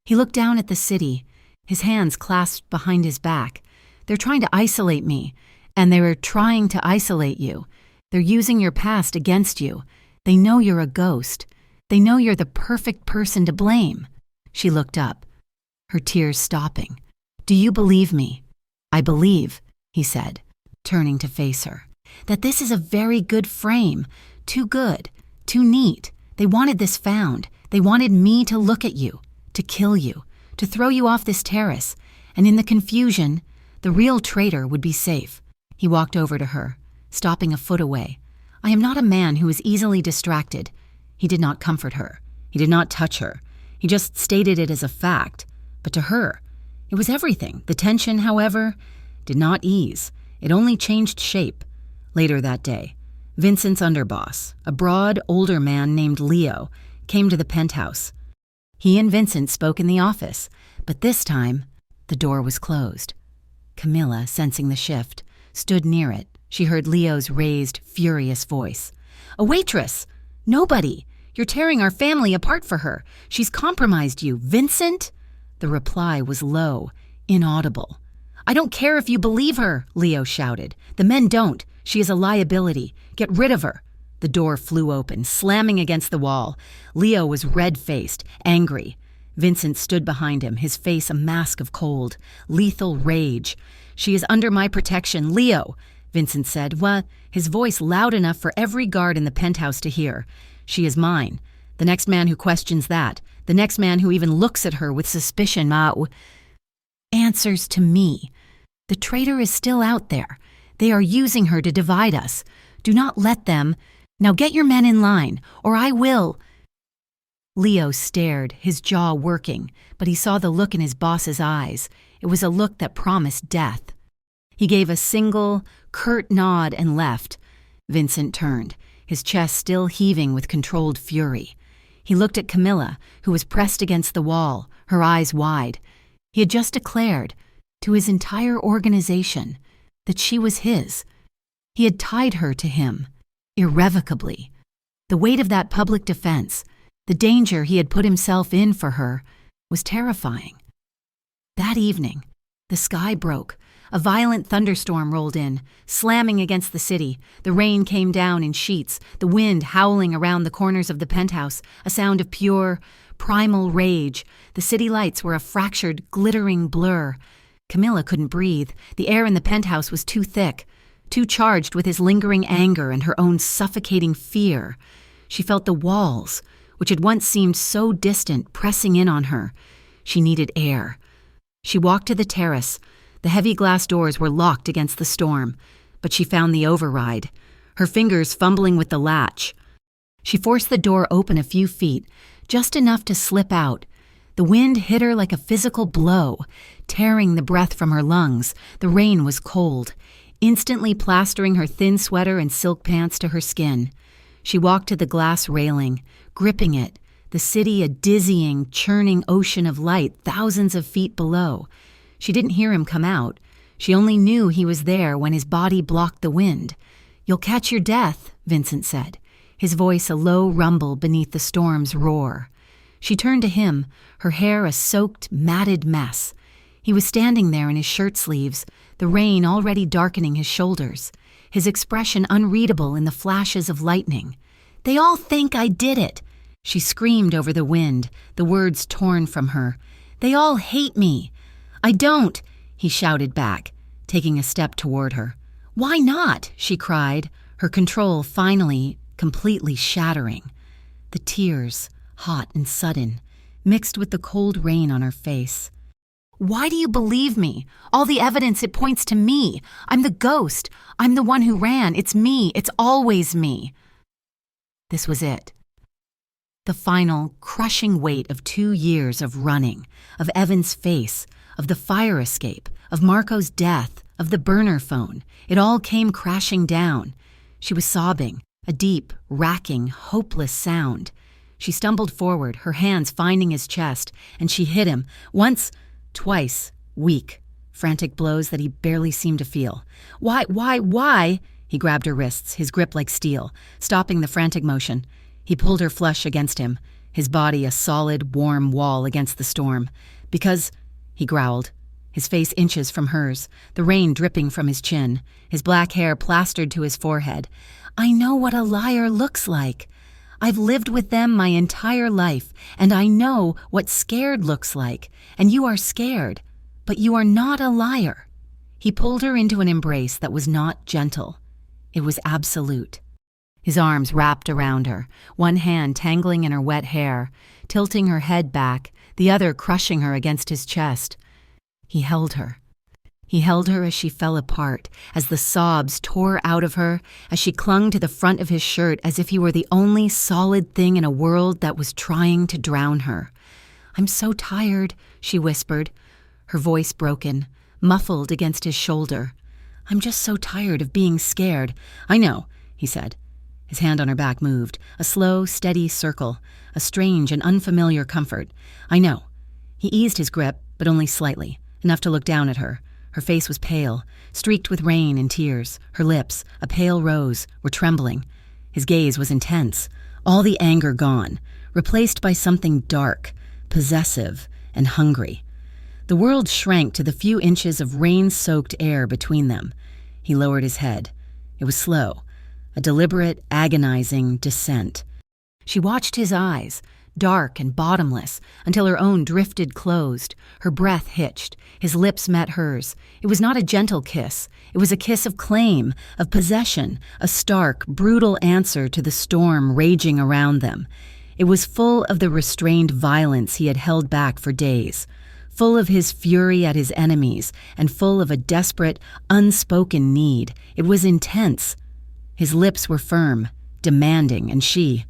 He looked down at the city, his hands clasped behind his back. They're trying to isolate me, and they were trying to isolate you. They're using your past against you. They know you're a ghost. They know you're the perfect person to blame. She looked up, her tears stopping. Do you believe me? I believe, he said, turning to face her, that this is a very good frame. Too good, too neat. They wanted this found. They wanted me to look at you, to kill you, to throw you off this terrace. And in the confusion, the real traitor would be safe. He walked over to her, stopping a foot away. I am not a man who is easily distracted. He did not comfort her. He did not touch her. He just stated it as a fact. But to her, it was everything. The tension, however, did not ease. It only changed shape. Later that day, Vincent's underboss, a broad, older man named Leo, came to the penthouse. He and Vincent spoke in the office, but this time, the door was closed. Camilla, sensing the shift, stood near it. She heard Leo's raised, furious voice. A waitress! Nobody! You're tearing our family apart for her. She's compromised you. Vincent? The reply was low, inaudible. I don't care if you believe her, Leo shouted. The men don't. She is a liability. Get rid of her. The door flew open, slamming against the wall. Leo was red-faced, angry. Vincent stood behind him, his face a mask of cold, lethal rage. She is under my protection, Leo, Vincent said, his voice loud enough for every guard in the penthouse to hear. She is mine. The next man who questions that, the next man who even looks at her with suspicion, answers to me. The traitor is still out there. They are using her to divide us. Do not let them. Now get your men in line, or I will. Leo stared, his jaw working, but he saw the look in his boss's eyes. It was a look that promised death. He gave a single, curt nod and left. Vincent turned, his chest still heaving with controlled fury. He looked at Camilla, who was pressed against the wall, her eyes wide. He had just declared, to his entire organization, that she was his. He had tied her to him, irrevocably. The weight of that public defense, the danger he had put himself in for her, was terrifying. That evening, The sky broke. A violent thunderstorm rolled in, slamming against the city. The rain came down in sheets, the wind howling around the corners of the penthouse, a sound of pure, primal rage. The city lights were a fractured, glittering blur. Camilla couldn't breathe. The air in the penthouse was too thick, too charged with his lingering anger and her own suffocating fear. She felt the walls, which had once seemed so distant, pressing in on her. She needed air. She walked to the terrace. The heavy glass doors were locked against the storm, but she found the override, her fingers fumbling with the latch. She forced the door open a few feet, just enough to slip out. The wind hit her like a physical blow, tearing the breath from her lungs. The rain was cold, instantly plastering her thin sweater and silk pants to her skin. She walked to the glass railing, gripping it, the city a dizzying, churning ocean of light thousands of feet below. She didn't hear him come out. She only knew he was there when his body blocked the wind. "You'll catch your death," Vincent said, his voice a low rumble beneath the storm's roar. She turned to him, her hair a soaked, matted mess. He was standing there in his shirt sleeves, the rain already darkening his shoulders, his expression unreadable in the flashes of lightning. "They all think I did it," she screamed over the wind, the words torn from her. "They all hate me." "I don't," he shouted back, taking a step toward her. "Why not?" she cried, her control finally, completely shattering. The tears, hot and sudden, mixed with the cold rain on her face. "Why do you believe me? All the evidence, it points to me. I'm the ghost. I'm the one who ran. It's me. It's always me." This was it. The final, crushing weight of 2 years of running, of Evan's face, of the fire escape, of Marco's death, of the burner phone. It all came crashing down. She was sobbing, a deep, racking, hopeless sound. She stumbled forward, her hands finding his chest, and she hit him, once, twice, weak, frantic blows that he barely seemed to feel. Why? He grabbed her wrists, his grip like steel, stopping the frantic motion. He pulled her flush against him, his body a solid, warm wall against the storm. "Because," he growled, his face inches from hers, the rain dripping from his chin, his black hair plastered to his forehead. "I know what a liar looks like. I've lived with them my entire life, and I know what scared looks like, and you are scared, but you are not a liar." He pulled her into an embrace that was not gentle. It was absolute. His arms wrapped around her, one hand tangling in her wet hair, tilting her head back, the other crushing her against his chest. He held her. He held her as she fell apart, as the sobs tore out of her, as she clung to the front of his shirt as if he were the only solid thing in a world that was trying to drown her. "I'm so tired," she whispered, her voice broken, muffled against his shoulder. "I'm just so tired of being scared." "I know," he said. His hand on her back moved, a slow, steady circle, a strange and unfamiliar comfort. "I know." He eased his grip, but only slightly, enough to look down at her. Her face was pale, streaked with rain and tears. Her lips, a pale rose, were trembling. His gaze was intense, all the anger gone, replaced by something dark, possessive, and hungry. The world shrank to the few inches of rain-soaked air between them. He lowered his head. It was slow, a deliberate, agonizing descent. She watched his eyes, dark and bottomless, until her own drifted closed, her breath hitched, his lips met hers. It was not a gentle kiss. It was a kiss of claim, of possession, a stark, brutal answer to the storm raging around them. It was full of the restrained violence he had held back for days, full of his fury at his enemies, and full of a desperate, unspoken need. It was intense. His lips were firm, demanding, and she,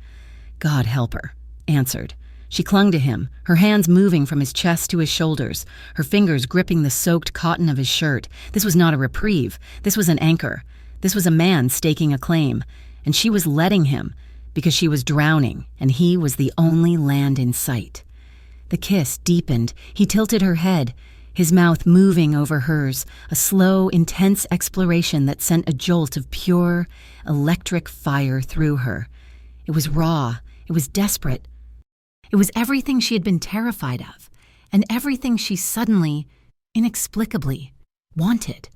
God help her, answered. She clung to him, her hands moving from his chest to his shoulders, her fingers gripping the soaked cotton of his shirt. This was not a reprieve. This was an anchor. This was a man staking a claim, and she was letting him, because she was drowning, and he was the only land in sight. The kiss deepened. He tilted her head, his mouth moving over hers, a slow, intense exploration that sent a jolt of pure, electric fire through her. It was raw. It was desperate. It was everything she had been terrified of, and everything she suddenly, inexplicably wanted.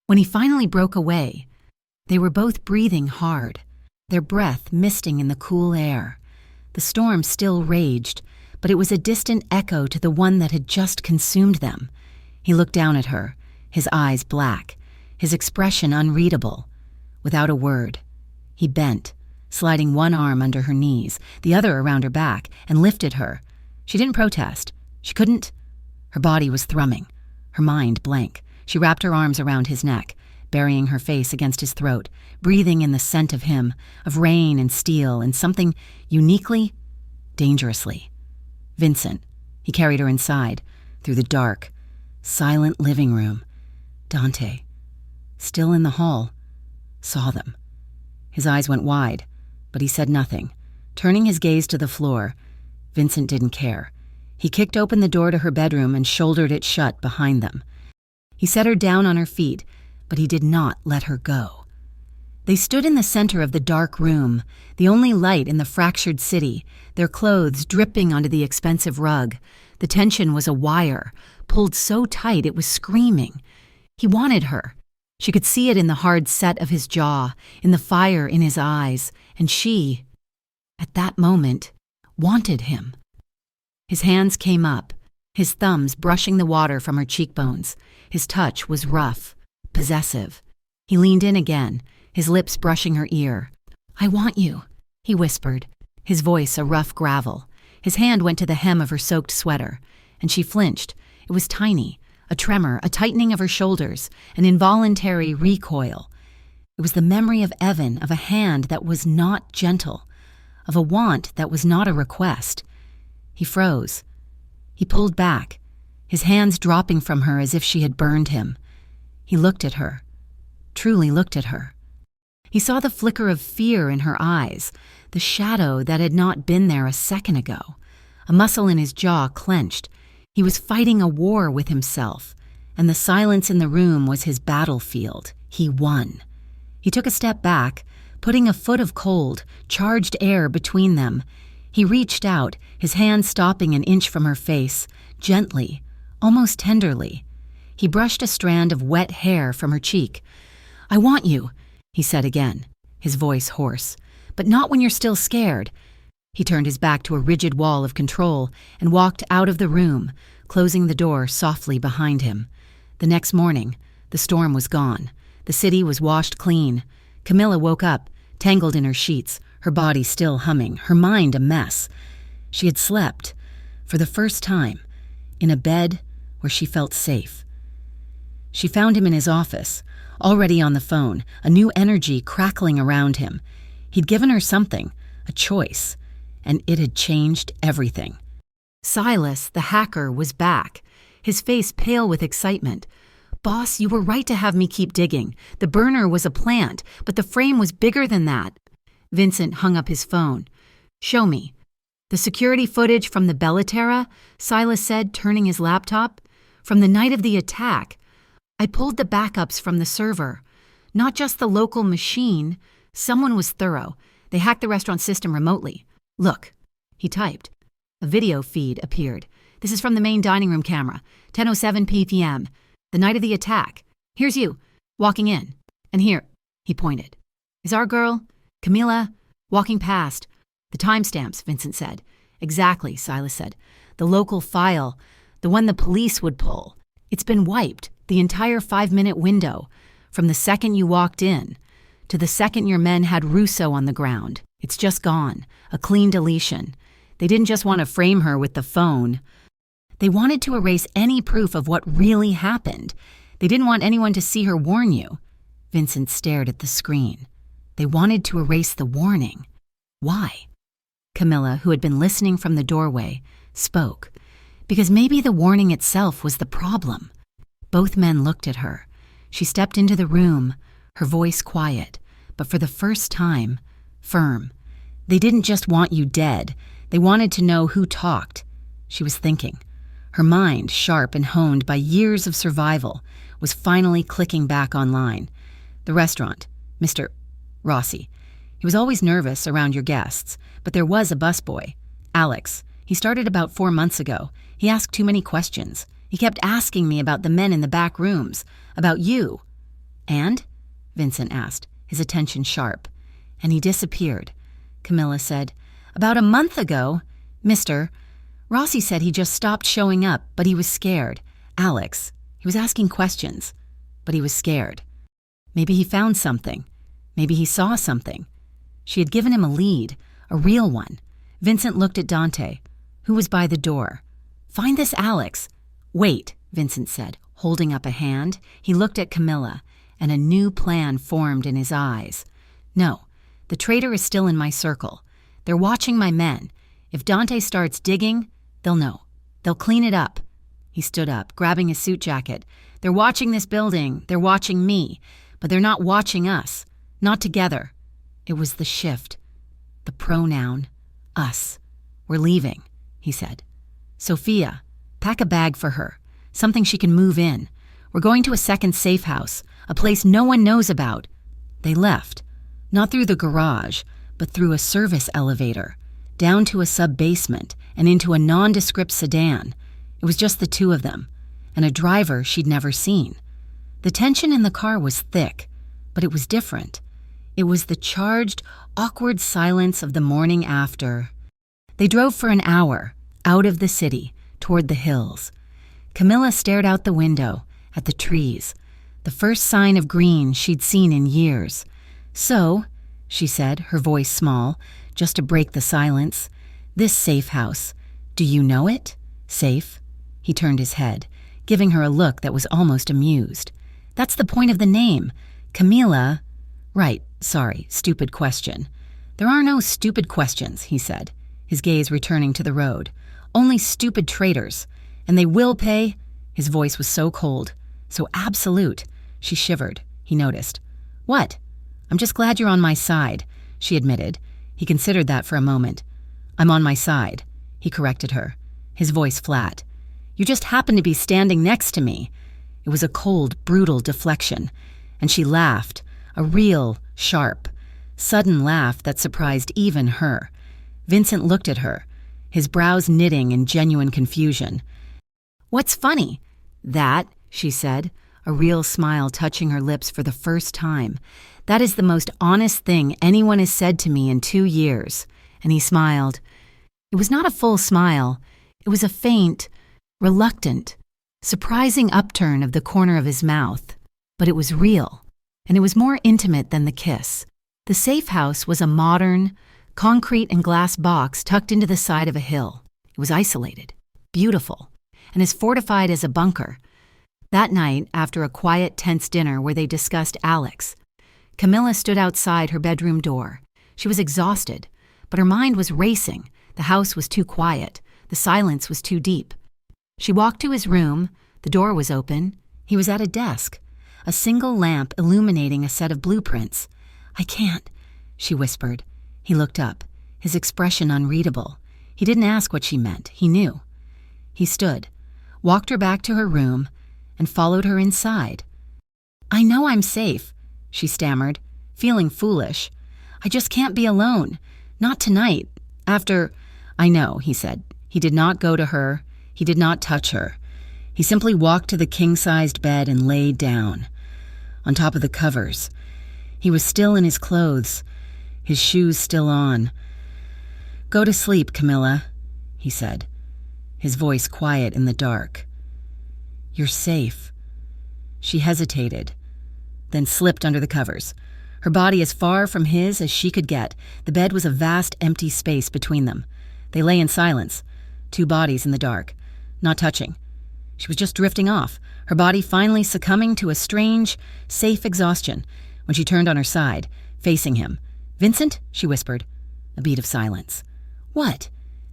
When he finally broke away, they were both breathing hard, their breath misting in the cool air. The storm still raged, but it was a distant echo to the one that had just consumed them. He looked down at her, his eyes black, his expression unreadable. Without a word, he bent, sliding one arm under her knees, the other around her back, and lifted her. She didn't protest. She couldn't. Her body was thrumming, her mind blank. She wrapped her arms around his neck, burying her face against his throat, breathing in the scent of him, of rain and steel and something uniquely, dangerously. Vincent. He carried her inside, through the dark, silent living room. Dante, still in the hall, saw them. His eyes went wide, but he said nothing. Turning his gaze to the floor, Vincent didn't care. He kicked open the door to her bedroom and shouldered it shut behind them. He set her down on her feet, but he did not let her go. They stood in the center of the dark room, the only light in the fractured city, their clothes dripping onto the expensive rug. The tension was a wire, pulled so tight it was screaming. He wanted her. She could see it in the hard set of his jaw, in the fire in his eyes, and she, at that moment, wanted him. His hands came up, his thumbs brushing the water from her cheekbones. His touch was rough, possessive. He leaned in again, his lips brushing her ear. "I want you," he whispered, his voice a rough gravel. His hand went to the hem of her soaked sweater, and she flinched. It was tiny, a tremor, a tightening of her shoulders, an involuntary recoil. It was the memory of Evan, of a hand that was not gentle, of a want that was not a request. He froze. He pulled back, his hands dropping from her as if she had burned him. He looked at her, truly looked at her. He saw the flicker of fear in her eyes, the shadow that had not been there a second ago. A muscle in his jaw clenched. He was fighting a war with himself, and the silence in the room was his battlefield. He won. He took a step back, putting a foot of cold, charged air between them. He reached out, his hand stopping an inch from her face, gently, almost tenderly. He brushed a strand of wet hair from her cheek. "I want you," he said again, his voice hoarse, "but not when you're still scared." He turned his back to a rigid wall of control and walked out of the room, closing the door softly behind him. The next morning, the storm was gone. The city was washed clean. Camilla woke up, tangled in her sheets, her body still humming, her mind a mess. She had slept, for the first time, in a bed where she felt safe. She found him in his office, already on the phone, a new energy crackling around him. He'd given her something, a choice, and it had changed everything. Silas, the hacker, was back, his face pale with excitement. "Boss, you were right to have me keep digging. The burner was a plant, but the frame was bigger than that." Vincent hung up his phone. "Show me." "The security footage from the Bellaterra," Silas said, turning his laptop. "From the night of the attack. I pulled the backups from the server. Not just the local machine. Someone was thorough. They hacked the restaurant system remotely. Look." He typed. A video feed appeared. "This is from the main dining room camera, 10:07 p.m., the night of the attack. Here's you, walking in. And here," he pointed, "is our girl, Camilla, walking past." "The timestamps," Vincent said. "Exactly," Silas said. "The local file, the one the police would pull. It's been wiped, the entire 5-minute window, from the second you walked in to the second your men had Russo on the ground. It's just gone, a clean deletion. They didn't just want to frame her with the phone. They wanted to erase any proof of what really happened. They didn't want anyone to see her warn you." Vincent stared at the screen. They wanted to erase the warning. Why? Camilla, who had been listening from the doorway, spoke. Because maybe the warning itself was the problem. Both men looked at her. She stepped into the room, her voice quiet, but for the first time, firm. They didn't just want you dead. They wanted to know who talked. She was thinking. Her mind, sharp and honed by years of survival, was finally clicking back online. The restaurant, Mr. Rossi. He was always nervous around your guests, but there was a busboy, Alex. He started about 4 months ago. He asked too many questions. He kept asking me about the men in the back rooms, about you." "And?" Vincent asked, his attention sharp. "And he disappeared," Camilla said. "About a month ago, Mr. Rossi said he just stopped showing up, but he was scared. Alex, he was asking questions, but he was scared. Maybe he found something. Maybe he saw something." She had given him a lead, a real one. Vincent looked at Dante, who was by the door. "Find this Alex." "Wait," Vincent said, holding up a hand. He looked at Camilla, and a new plan formed in his eyes. "No, the traitor is still in my circle. They're watching my men. If Dante starts digging, they'll know. They'll clean it up." He stood up, grabbing his suit jacket. "They're watching this building. They're watching me. But they're not watching us. Not together." It was the shift. The pronoun, us. "We're leaving," he said. "Sophia, pack a bag for her. Something she can move in. We're going to a second safe house, a place no one knows about." They left. Not through the garage, but through a service elevator, down to a sub-basement and into a nondescript sedan. It was just the two of them, and a driver she'd never seen. The tension in the car was thick, but it was different. It was the charged, awkward silence of the morning after. They drove for an hour, out of the city, toward the hills. Camilla stared out the window, at the trees, the first sign of green she'd seen in years. "So," she said, her voice small, just to break the silence, "this safe house, do you know it? Safe?" He turned his head, giving her a look that was almost amused. "That's the point of the name. Camilla—" "Right, sorry, stupid question." "There are no stupid questions," he said, his gaze returning to the road. "Only stupid traitors. And they will pay." His voice was so cold, so absolute. She shivered. He noticed. "What?" "I'm just glad you're on my side," she admitted. He considered that for a moment. "I'm on my side," he corrected her, his voice flat. "You just happen to be standing next to me." It was a cold, brutal deflection, and she laughed, a real, sharp, sudden laugh that surprised even her. Vincent looked at her, his brows knitting in genuine confusion. "What's funny?" "That," she said, a real smile touching her lips for the first time. "That is the most honest thing anyone has said to me in 2 years." And he smiled. It was not a full smile. It was a faint, reluctant, surprising upturn of the corner of his mouth. But it was real, and it was more intimate than the kiss. The safe house was a modern, concrete and glass box tucked into the side of a hill. It was isolated, beautiful, and as fortified as a bunker. That night, after a quiet, tense dinner where they discussed Alex, Camilla stood outside her bedroom door. She was exhausted, but her mind was racing. The house was too quiet. The silence was too deep. She walked to his room. The door was open. He was at a desk, a single lamp illuminating a set of blueprints. "I can't," she whispered. He looked up, his expression unreadable. He didn't ask what she meant. He knew. He stood, walked her back to her room, and followed her inside. "I know I'm safe," she stammered, feeling foolish. "I just can't be alone. Not tonight. After—" "I know," he said. He did not go to her. He did not touch her. He simply walked to the king-sized bed and lay down. On top of the covers. He was still in his clothes, his shoes still on. "Go to sleep, Camilla," he said, his voice quiet in the dark. "You're safe." She hesitated, then slipped under the covers. Her body as far from his as she could get. The bed was a vast, empty space between them. They lay in silence, 2 bodies in the dark, not touching. She was just drifting off, her body finally succumbing to a strange, safe exhaustion when she turned on her side, facing him. "Vincent?" she whispered. A beat of silence. "What?"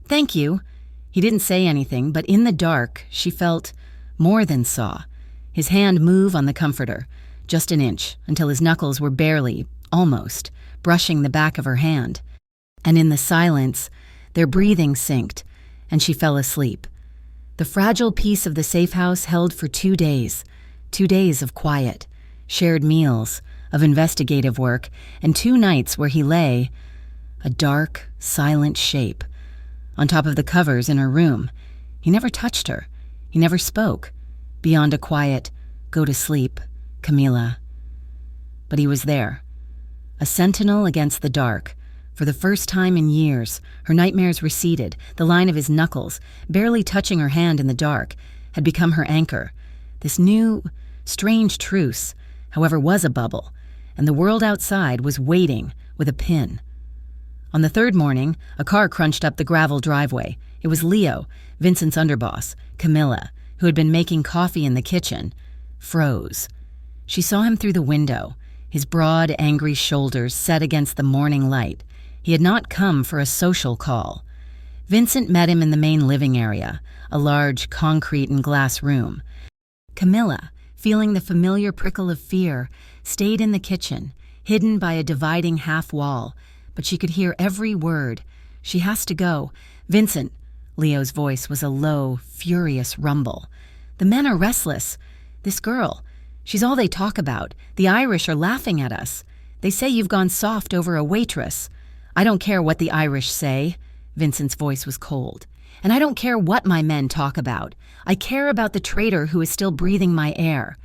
"Thank you." He didn't say anything, but in the dark, she felt, more than saw, his hand move on the comforter, just an inch, until his knuckles were barely, almost, brushing the back of her hand. And in the silence, their breathing synced, and she fell asleep. The fragile peace of the safe house held for 2 days, 2 days of quiet, shared meals, of investigative work, and 2 nights where he lay, a dark, silent shape, on top of the covers in her room. He never touched her. He never spoke. Beyond a quiet, "Go to sleep, Camila." But he was there. A sentinel against the dark. For the first time in years, her nightmares receded. The line of his knuckles, barely touching her hand in the dark, had become her anchor. This new, strange truce, however, was a bubble, and the world outside was waiting with a pin. On the third morning, a car crunched up the gravel driveway. It was Leo, Vincent's underboss. Camila, who had been making coffee in the kitchen, froze. She saw him through the window, his broad, angry shoulders set against the morning light. He had not come for a social call. Vincent met him in the main living area, a large concrete and glass room. Camila, feeling the familiar prickle of fear, stayed in the kitchen, hidden by a dividing half wall, but she could hear every word. "She has to go. Vincent," Leo's voice was a low, furious rumble. "The men are restless. This girl, she's all they talk about. The Irish are laughing at us. They say you've gone soft over a waitress." "I don't care what the Irish say." Vincent's voice was cold. "And I don't care what my men talk about. I care about the traitor who is still breathing my air.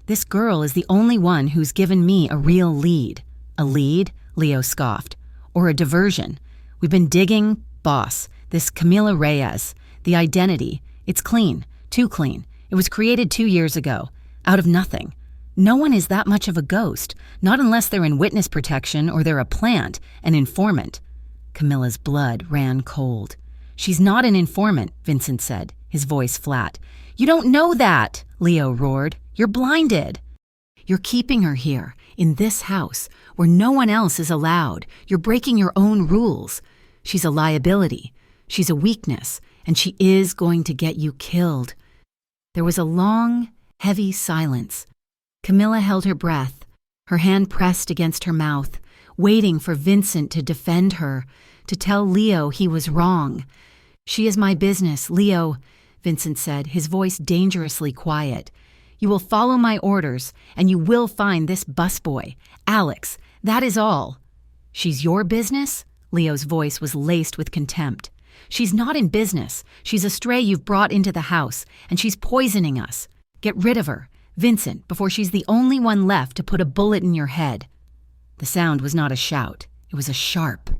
This girl is the only one who's given me a real lead." "A lead?" Leo scoffed. "Or a diversion. We've been digging, boss, this Camila Reyes. The identity. It's clean. Too clean. It was created 2 years ago. Out of nothing. No one is that much of a ghost, not unless they're in witness protection or they're a plant, an informant." Camilla's blood ran cold. "She's not an informant," Vincent said, his voice flat. "You don't know that," Leo roared. "You're blinded. You're keeping her here, in this house, where no one else is allowed. You're breaking your own rules. She's a liability. She's a weakness, and she is going to get you killed." There was a long, heavy silence. Camila held her breath, her hand pressed against her mouth, waiting for Vincent to defend her, to tell Leo he was wrong. "She is my business, Leo," Vincent said, his voice dangerously quiet. "You will follow my orders, and you will find this busboy, Alex. That is all." "She's your business?" Leo's voice was laced with contempt. "She's not in business. She's a stray you've brought into the house, and she's poisoning us. Get rid of her, Vincent, before she's the only one left to put a bullet in your head." The sound was not a shout. It was a sharp,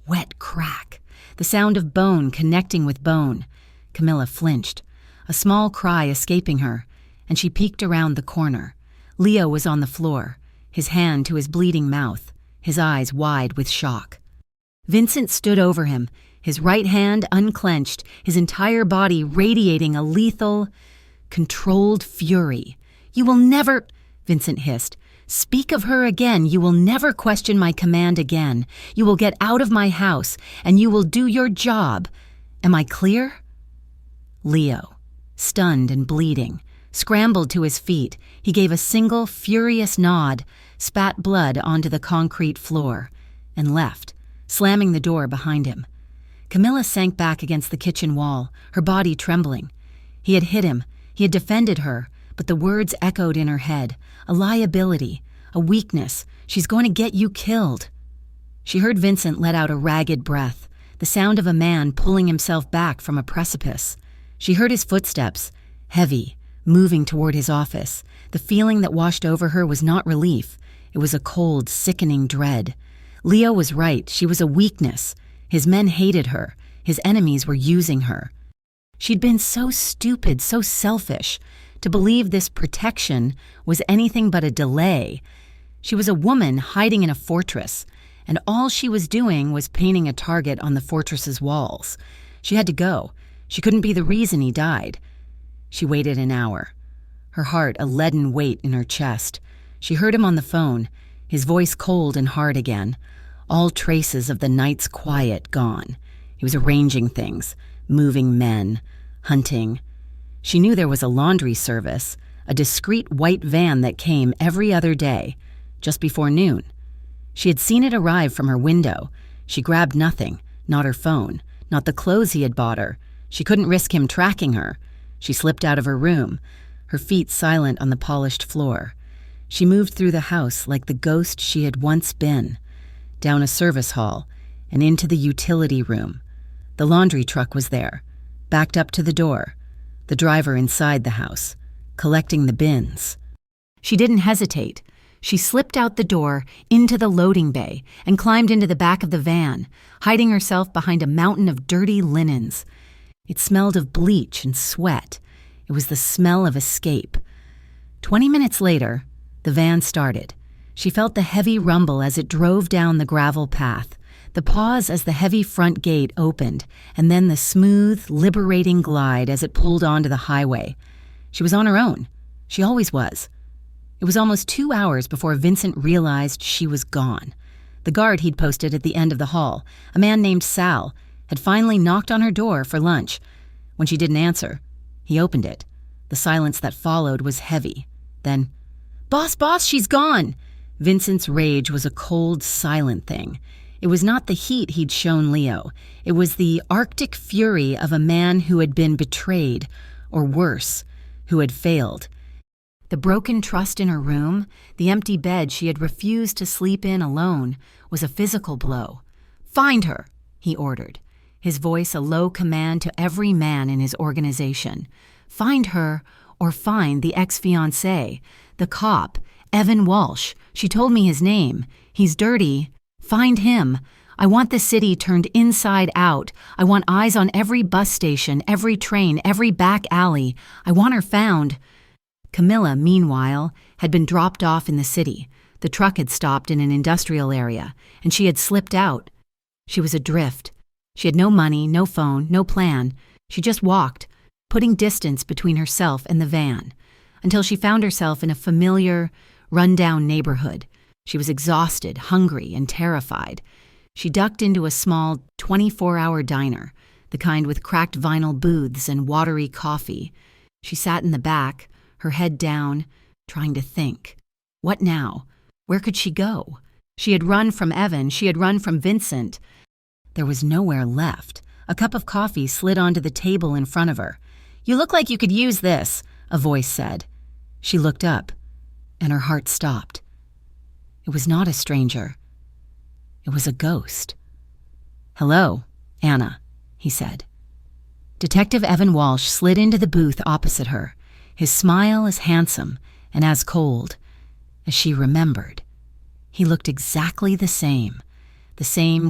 wet crack, the sound of bone connecting with bone. Camila flinched, a small cry escaping her, and she peeked around the corner. Leo was on the floor, his hand to his bleeding mouth, his eyes wide with shock. Vincent stood over him, his right hand unclenched, his entire body radiating a lethal, controlled fury. "You will never," Vincent hissed, "speak of her again. You will never question my command again. You will get out of my house, and you will do your job. Am I clear?" Leo, stunned and bleeding, scrambled to his feet. He gave a single, furious nod, spat blood onto the concrete floor, and left, slamming the door behind him. Camila sank back against the kitchen wall, her body trembling. He had hit him. He had defended her, but the words echoed in her head. A liability, a weakness. She's going to get you killed. She heard Vincent let out a ragged breath, the sound of a man pulling himself back from a precipice. She heard his footsteps, heavy, moving toward his office. The feeling that washed over her was not relief. It was a cold, sickening dread. Leo was right. She was a weakness. His men hated her. His enemies were using her. She'd been so stupid, so selfish, to believe this protection was anything but a delay. She was a woman hiding in a fortress, and all she was doing was painting a target on the fortress's walls. She had to go. She couldn't be the reason he died. She waited an hour, her heart a leaden weight in her chest. She heard him on the phone, his voice cold and hard again, all traces of the night's quiet gone. He was arranging things, moving men, hunting. She knew there was a laundry service, a discreet white van that came every other day, just before noon. She had seen it arrive from her window. She grabbed nothing, not her phone, not the clothes he had bought her. She couldn't risk him tracking her. She slipped out of her room, her feet silent on the polished floor. She moved through the house like the ghost she had once been, down a service hall and into the utility room. The laundry truck was there, backed up to the door, the driver inside the house, collecting the bins. She didn't hesitate. She slipped out the door into the loading bay and climbed into the back of the van, hiding herself behind a mountain of dirty linens. It smelled of bleach and sweat. It was the smell of escape. 20 minutes later, the van started. She felt the heavy rumble as it drove down the gravel path, the pause as the heavy front gate opened, and then the smooth, liberating glide as it pulled onto the highway. She was on her own. She always was. It was almost 2 hours before Vincent realized she was gone. The guard he'd posted at the end of the hall, a man named Sal, had finally knocked on her door for lunch. When she didn't answer, he opened it. The silence that followed was heavy. Then, "Boss, she's gone!" Vincent's rage was a cold, silent thing. It was not the heat he'd shown Leo. It was the Arctic fury of a man who had been betrayed, or worse, who had failed. The broken trust in her room, the empty bed she had refused to sleep in alone, was a physical blow. "Find her," he ordered, his voice a low command to every man in his organization. Find her, or find the ex-fiancé, the cop, Evan Walsh. She told me his name. He's dirty. Find him. I want the city turned inside out. I want eyes on every bus station, every train, every back alley. I want her found. Camilla, meanwhile, had been dropped off in the city. The truck had stopped in an industrial area, and she had slipped out. She was adrift. She had no money, no phone, no plan. She just walked, putting distance between herself and the van, until she found herself in a familiar, run-down neighborhood. She was exhausted, hungry, and terrified. She ducked into a small 24-hour diner, the kind with cracked vinyl booths and watery coffee. She sat in the back, her head down, trying to think. What now? Where could she go? She had run from Evan. She had run from Vincent. There was nowhere left. A cup of coffee slid onto the table in front of her. "You look like you could use this," a voice said. She looked up, and her heart stopped. It was not a stranger. It was a ghost. "Hello, Anna," he said. Detective Evan Walsh slid into the booth opposite her, his smile as handsome and as cold as she remembered. He looked exactly the same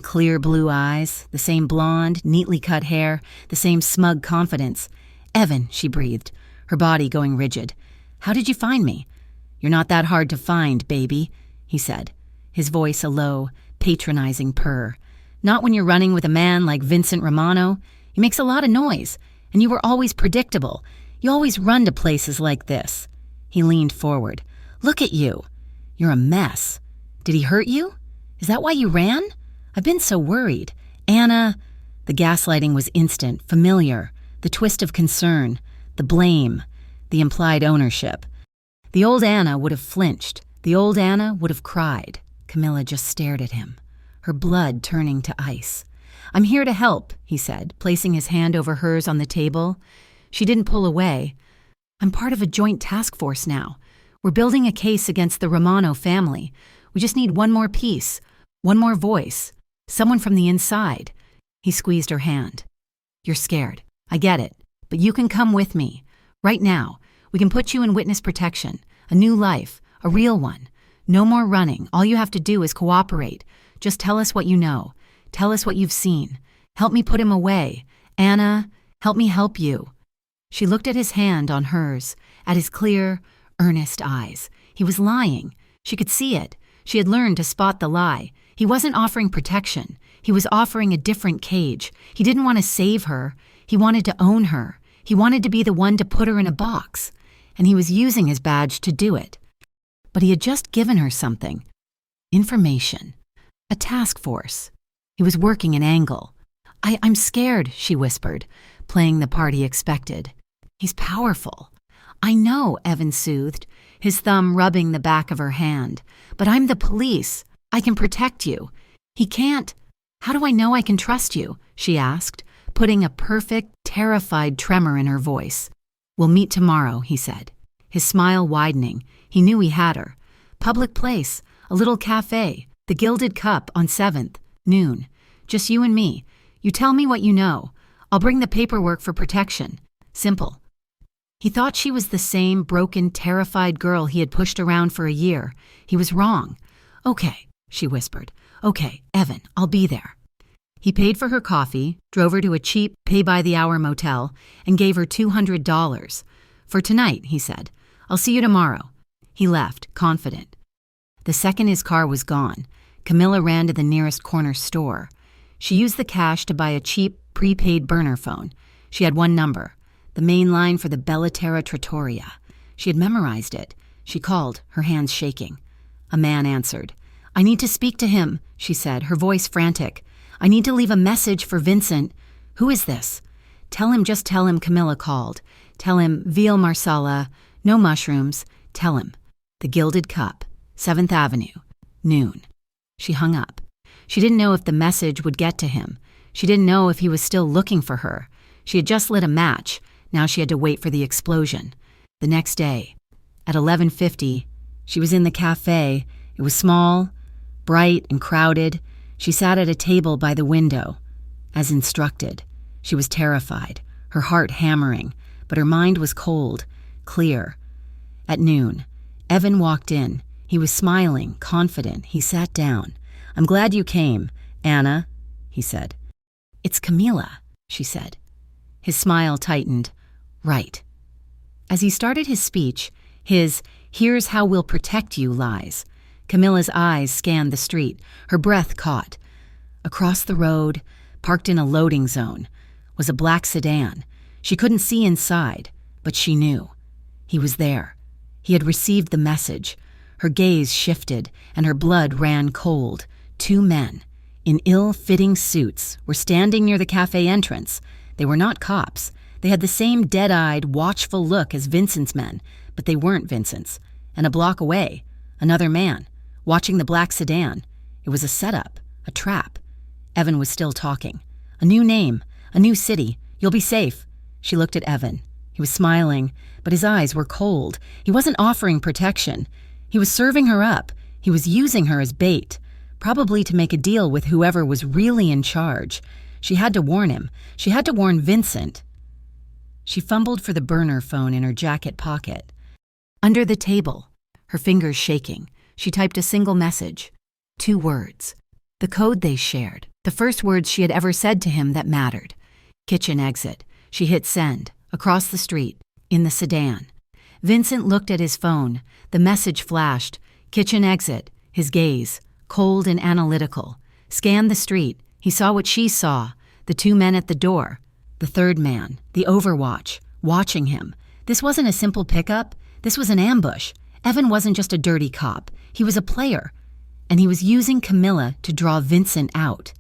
clear blue eyes, the same blonde, neatly cut hair, the same smug confidence. "Evan," she breathed, her body going rigid. "How did you find me?" "You're not that hard to find, baby," he said, his voice a low, patronizing purr. "Not when you're running with a man like Vincent Romano. He makes a lot of noise, and you were always predictable. You always run to places like this." He leaned forward. "Look at you. You're a mess. Did he hurt you? Is that why you ran? I've been so worried. Anna." The gaslighting was instant, familiar, the twist of concern, the blame, the implied ownership. The old Anna would have flinched. The old Anna would have cried. Camilla just stared at him, her blood turning to ice. "I'm here to help," he said, placing his hand over hers on the table. She didn't pull away. "I'm part of a joint task force now. We're building a case against the Romano family. We just need one more piece, one more voice, someone from the inside." He squeezed her hand. "You're scared. I get it. But you can come with me. Right now. We can put you in witness protection. A new life. A real one. No more running. All you have to do is cooperate. Just tell us what you know. Tell us what you've seen. Help me put him away. Anna, help me help you." She looked at his hand on hers, at his clear, earnest eyes. He was lying. She could see it. She had learned to spot the lie. He wasn't offering protection. He was offering a different cage. He didn't want to save her. He wanted to own her. He wanted to be the one to put her in a box. And he was using his badge to do it. But he had just given her something. Information. A task force. He was working an angle. I'm scared," she whispered, playing the part he expected. "He's powerful." "I know," Evan soothed, his thumb rubbing the back of her hand. "But I'm the police. I can protect you. He can't." "How do I know I can trust you?" she asked, putting a perfect, terrified tremor in her voice. "We'll meet tomorrow," he said, his smile widening. He knew he had her. "Public place, a little cafe, the Gilded Cup on 7th, noon. Just you and me. You tell me what you know. I'll bring the paperwork for protection. Simple." He thought she was the same broken, terrified girl he had pushed around for a year. He was wrong. "Okay," she whispered. "Okay, Evan, I'll be there." He paid for her coffee, drove her to a cheap, pay-by-the-hour motel, and gave her $200. "For tonight," he said. "I'll see you tomorrow." He left, confident. The second his car was gone, Camilla ran to the nearest corner store. She used the cash to buy a cheap, prepaid burner phone. She had one number, the main line for the Bella Terra Trattoria. She had memorized it. She called, her hands shaking. A man answered. "I need to speak to him," she said, her voice frantic. "I need to leave a message for Vincent." "Who is this?" Just tell him Camilla called. Tell him veal marsala, no mushrooms. Tell him. The Gilded Cup, 7th Avenue, noon." She hung up. She didn't know if the message would get to him. She didn't know if he was still looking for her. She had just lit a match. Now she had to wait for the explosion. The next day, at 11:50, she was in the cafe. It was small, bright, and crowded. She sat at a table by the window. As instructed, she was terrified, her heart hammering, but her mind was cold, clear. At noon, Evan walked in. He was smiling, confident. He sat down. "I'm glad you came, Anna," he said. "It's Camila," she said. His smile tightened. "Right." As he started his speech, his "here's how we'll protect you" lies, Camilla's eyes scanned the street, her breath caught. Across the road, parked in a loading zone, was a black sedan. She couldn't see inside, but she knew. He was there. He had received the message. Her gaze shifted, and her blood ran cold. Two men, in ill-fitting suits, were standing near the cafe entrance. They were not cops. They had the same dead-eyed, watchful look as Vincent's men, but they weren't Vincent's. And a block away, another man, watching the black sedan. It was a setup, a trap. Evan was still talking. "A new name, a new city. You'll be safe." She looked at Evan. He was smiling, but his eyes were cold. He wasn't offering protection. He was serving her up. He was using her as bait, probably to make a deal with whoever was really in charge. She had to warn him. She had to warn Vincent. She fumbled for the burner phone in her jacket pocket. Under the table, her fingers shaking, she typed a single message. 2 words. The code they shared. The first words she had ever said to him that mattered. Kitchen exit. She hit send. Across the street. In the sedan. Vincent looked at his phone. The message flashed. Kitchen exit. His gaze, cold and analytical, scanned the street. He saw what she saw. The 2 men at the door. The third man, the overwatch, watching him. This wasn't a simple pickup. This was an ambush. Evan wasn't just a dirty cop. He was a player. And he was using Camilla to draw Vincent out.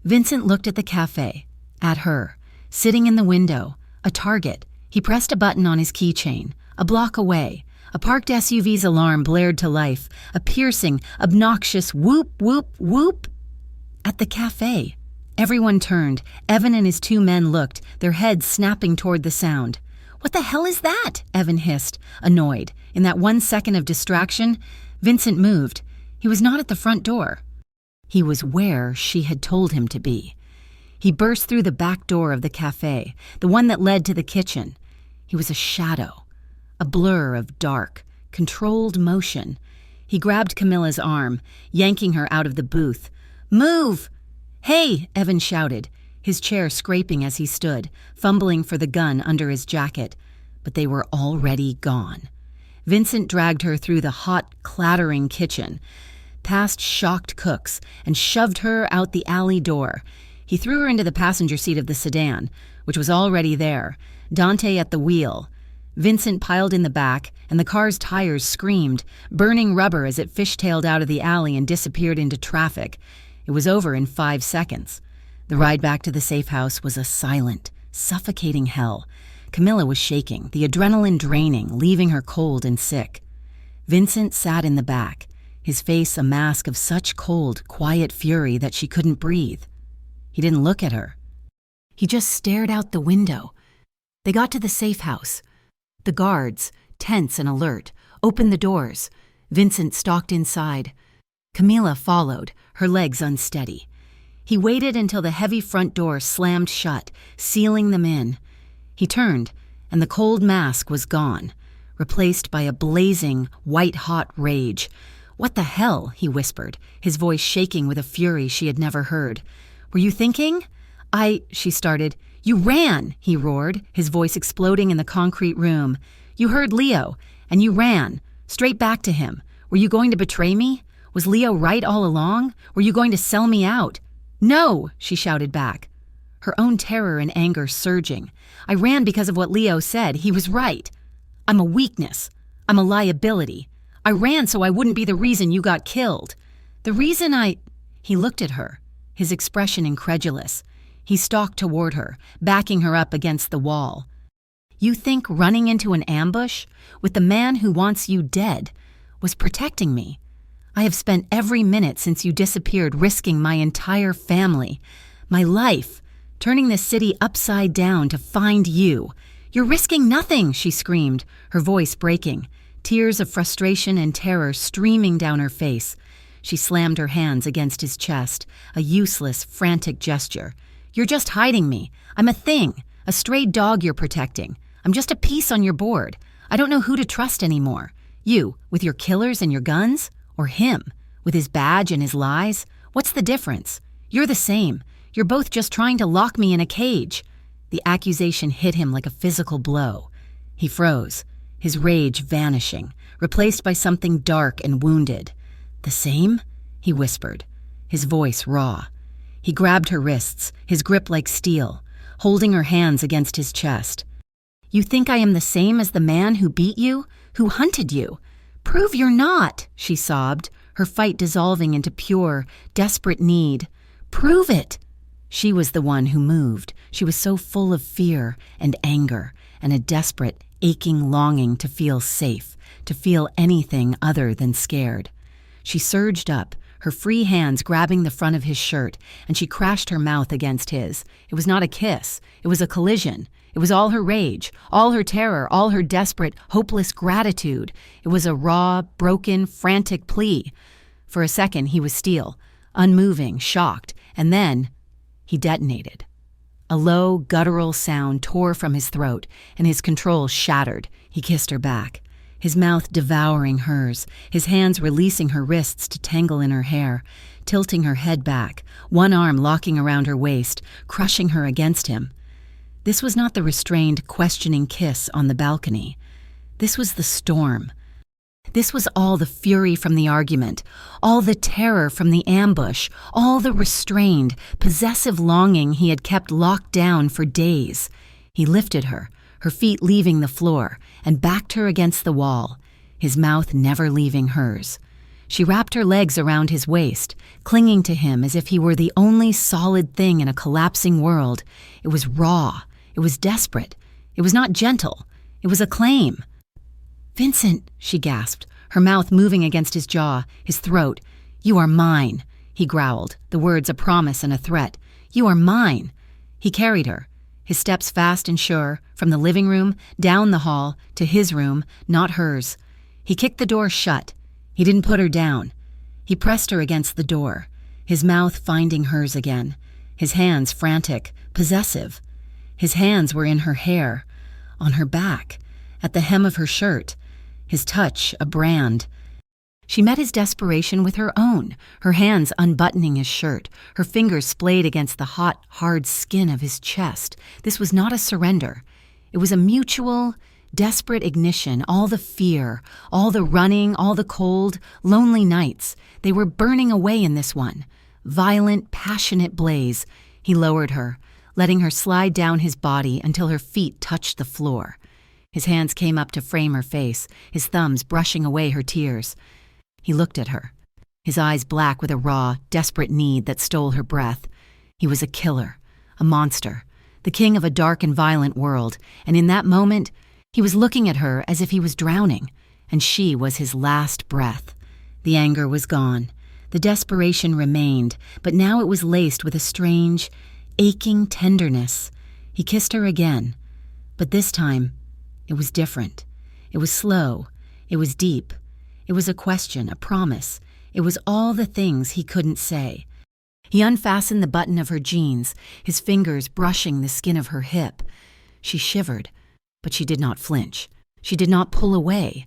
Vincent looked at the cafe, at her, sitting in the window, a target. He pressed a button on his keychain. A block away, a parked SUV's alarm blared to life, a piercing, obnoxious whoop, whoop, whoop. At the cafe, everyone turned. Evan and his 2 men looked, their heads snapping toward the sound. "What the hell is that?" Evan hissed, annoyed. In that 1 second of distraction, Vincent moved. He was not at the front door. He was where she had told him to be. He burst through the back door of the cafe, the one that led to the kitchen. He was a shadow, a blur of dark, controlled motion. He grabbed Camilla's arm, yanking her out of the booth. "Move!" "Hey!" Evan shouted, his chair scraping as he stood, fumbling for the gun under his jacket. But they were already gone. Vincent dragged her through the hot, clattering kitchen, past shocked cooks, and shoved her out the alley door. He threw her into the passenger seat of the sedan, which was already there, Dante at the wheel. Vincent piled in the back, and the car's tires screamed, burning rubber as it fishtailed out of the alley and disappeared into traffic. It was over in 5 seconds. The ride back to the safe house was a silent, suffocating hell. Camilla was shaking, the adrenaline draining, leaving her cold and sick. Vincent sat in the back, his face a mask of such cold, quiet fury that she couldn't breathe. He didn't look at her. He just stared out the window. They got to the safe house. The guards, tense and alert, opened the doors. Vincent stalked inside. Camilla followed, her legs unsteady. He waited until the heavy front door slammed shut, sealing them in. He turned, and the cold mask was gone, replaced by a blazing, white-hot rage. "What the hell?" he whispered, his voice shaking with a fury she had never heard. "Were you thinking?" She started. "You ran!" he roared, his voice exploding in the concrete room. "You heard Leo, and you ran, straight back to him. Were you going to betray me? Was Leo right all along? Were you going to sell me out?" "No!" she shouted back, her own terror and anger surging. "I ran because of what Leo said. He was right. I'm a weakness. I'm a liability. I ran so I wouldn't be the reason you got killed. The reason I—" He looked at her, his expression incredulous. He stalked toward her, backing her up against the wall. "You think running into an ambush with the man who wants you dead was protecting me? I have spent every minute since you disappeared risking my entire family, my life, turning this city upside down to find you. You're risking nothing," she screamed, her voice breaking, tears of frustration and terror streaming down her face. She slammed her hands against his chest, a useless, frantic gesture. "You're just hiding me. I'm a thing, a stray dog you're protecting. I'm just a piece on your board. I don't know who to trust anymore. You, with your killers and your guns? Or him, with his badge and his lies? What's the difference? You're the same. You're both just trying to lock me in a cage." The accusation hit him like a physical blow. He froze, his rage vanishing, replaced by something dark and wounded. "The same?" he whispered, his voice raw. He grabbed her wrists, his grip like steel, holding her hands against his chest. "You think I am the same as the man who beat you, who hunted you? Prove you're not," she sobbed, her fight dissolving into pure, desperate need. "Prove it." She was the one who moved. She was so full of fear and anger and a desperate, aching longing to feel safe, to feel anything other than scared. She surged up, her free hands grabbing the front of his shirt, and she crashed her mouth against his. It was not a kiss. It was a collision. It was all her rage, all her terror, all her desperate, hopeless gratitude. It was a raw, broken, frantic plea. For a second, he was steel, unmoving, shocked, and then he detonated. A low, guttural sound tore from his throat, and his control shattered. He kissed her back, his mouth devouring hers, his hands releasing her wrists to tangle in her hair, tilting her head back, one arm locking around her waist, crushing her against him. This was not the restrained, questioning kiss on the balcony. This was the storm. This was all the fury from the argument, all the terror from the ambush, all the restrained, possessive longing he had kept locked down for days. He lifted her, her feet leaving the floor, and backed her against the wall, his mouth never leaving hers. She wrapped her legs around his waist, clinging to him as if he were the only solid thing in a collapsing world. It was raw. It was desperate. It was not gentle. It was a claim. "Vincent," she gasped, her mouth moving against his jaw, his throat. "You are mine," he growled, the words a promise and a threat. "You are mine." He carried her, his steps fast and sure, from the living room, down the hall, to his room, not hers. He kicked the door shut. He didn't put her down. He pressed her against the door, his mouth finding hers again, his hands frantic, possessive. His hands were in her hair, on her back, at the hem of her shirt, his touch a brand. She met his desperation with her own, her hands unbuttoning his shirt, her fingers splayed against the hot, hard skin of his chest. This was not a surrender. It was a mutual, desperate ignition, all the fear, all the running, all the cold, lonely nights. They were burning away in this one. Violent, passionate blaze. He lowered her, letting her slide down his body until her feet touched the floor. His hands came up to frame her face, his thumbs brushing away her tears. He looked at her, his eyes black with a raw, desperate need that stole her breath. He was a killer, a monster, the king of a dark and violent world, and in that moment, he was looking at her as if he was drowning, and she was his last breath. The anger was gone. The desperation remained, but now it was laced with a strange, aching tenderness. He kissed her again, but this time, it was different. It was slow. It was deep. It was a question, a promise. It was all the things he couldn't say. He unfastened the button of her jeans, his fingers brushing the skin of her hip. She shivered. But she did not flinch. She did not pull away.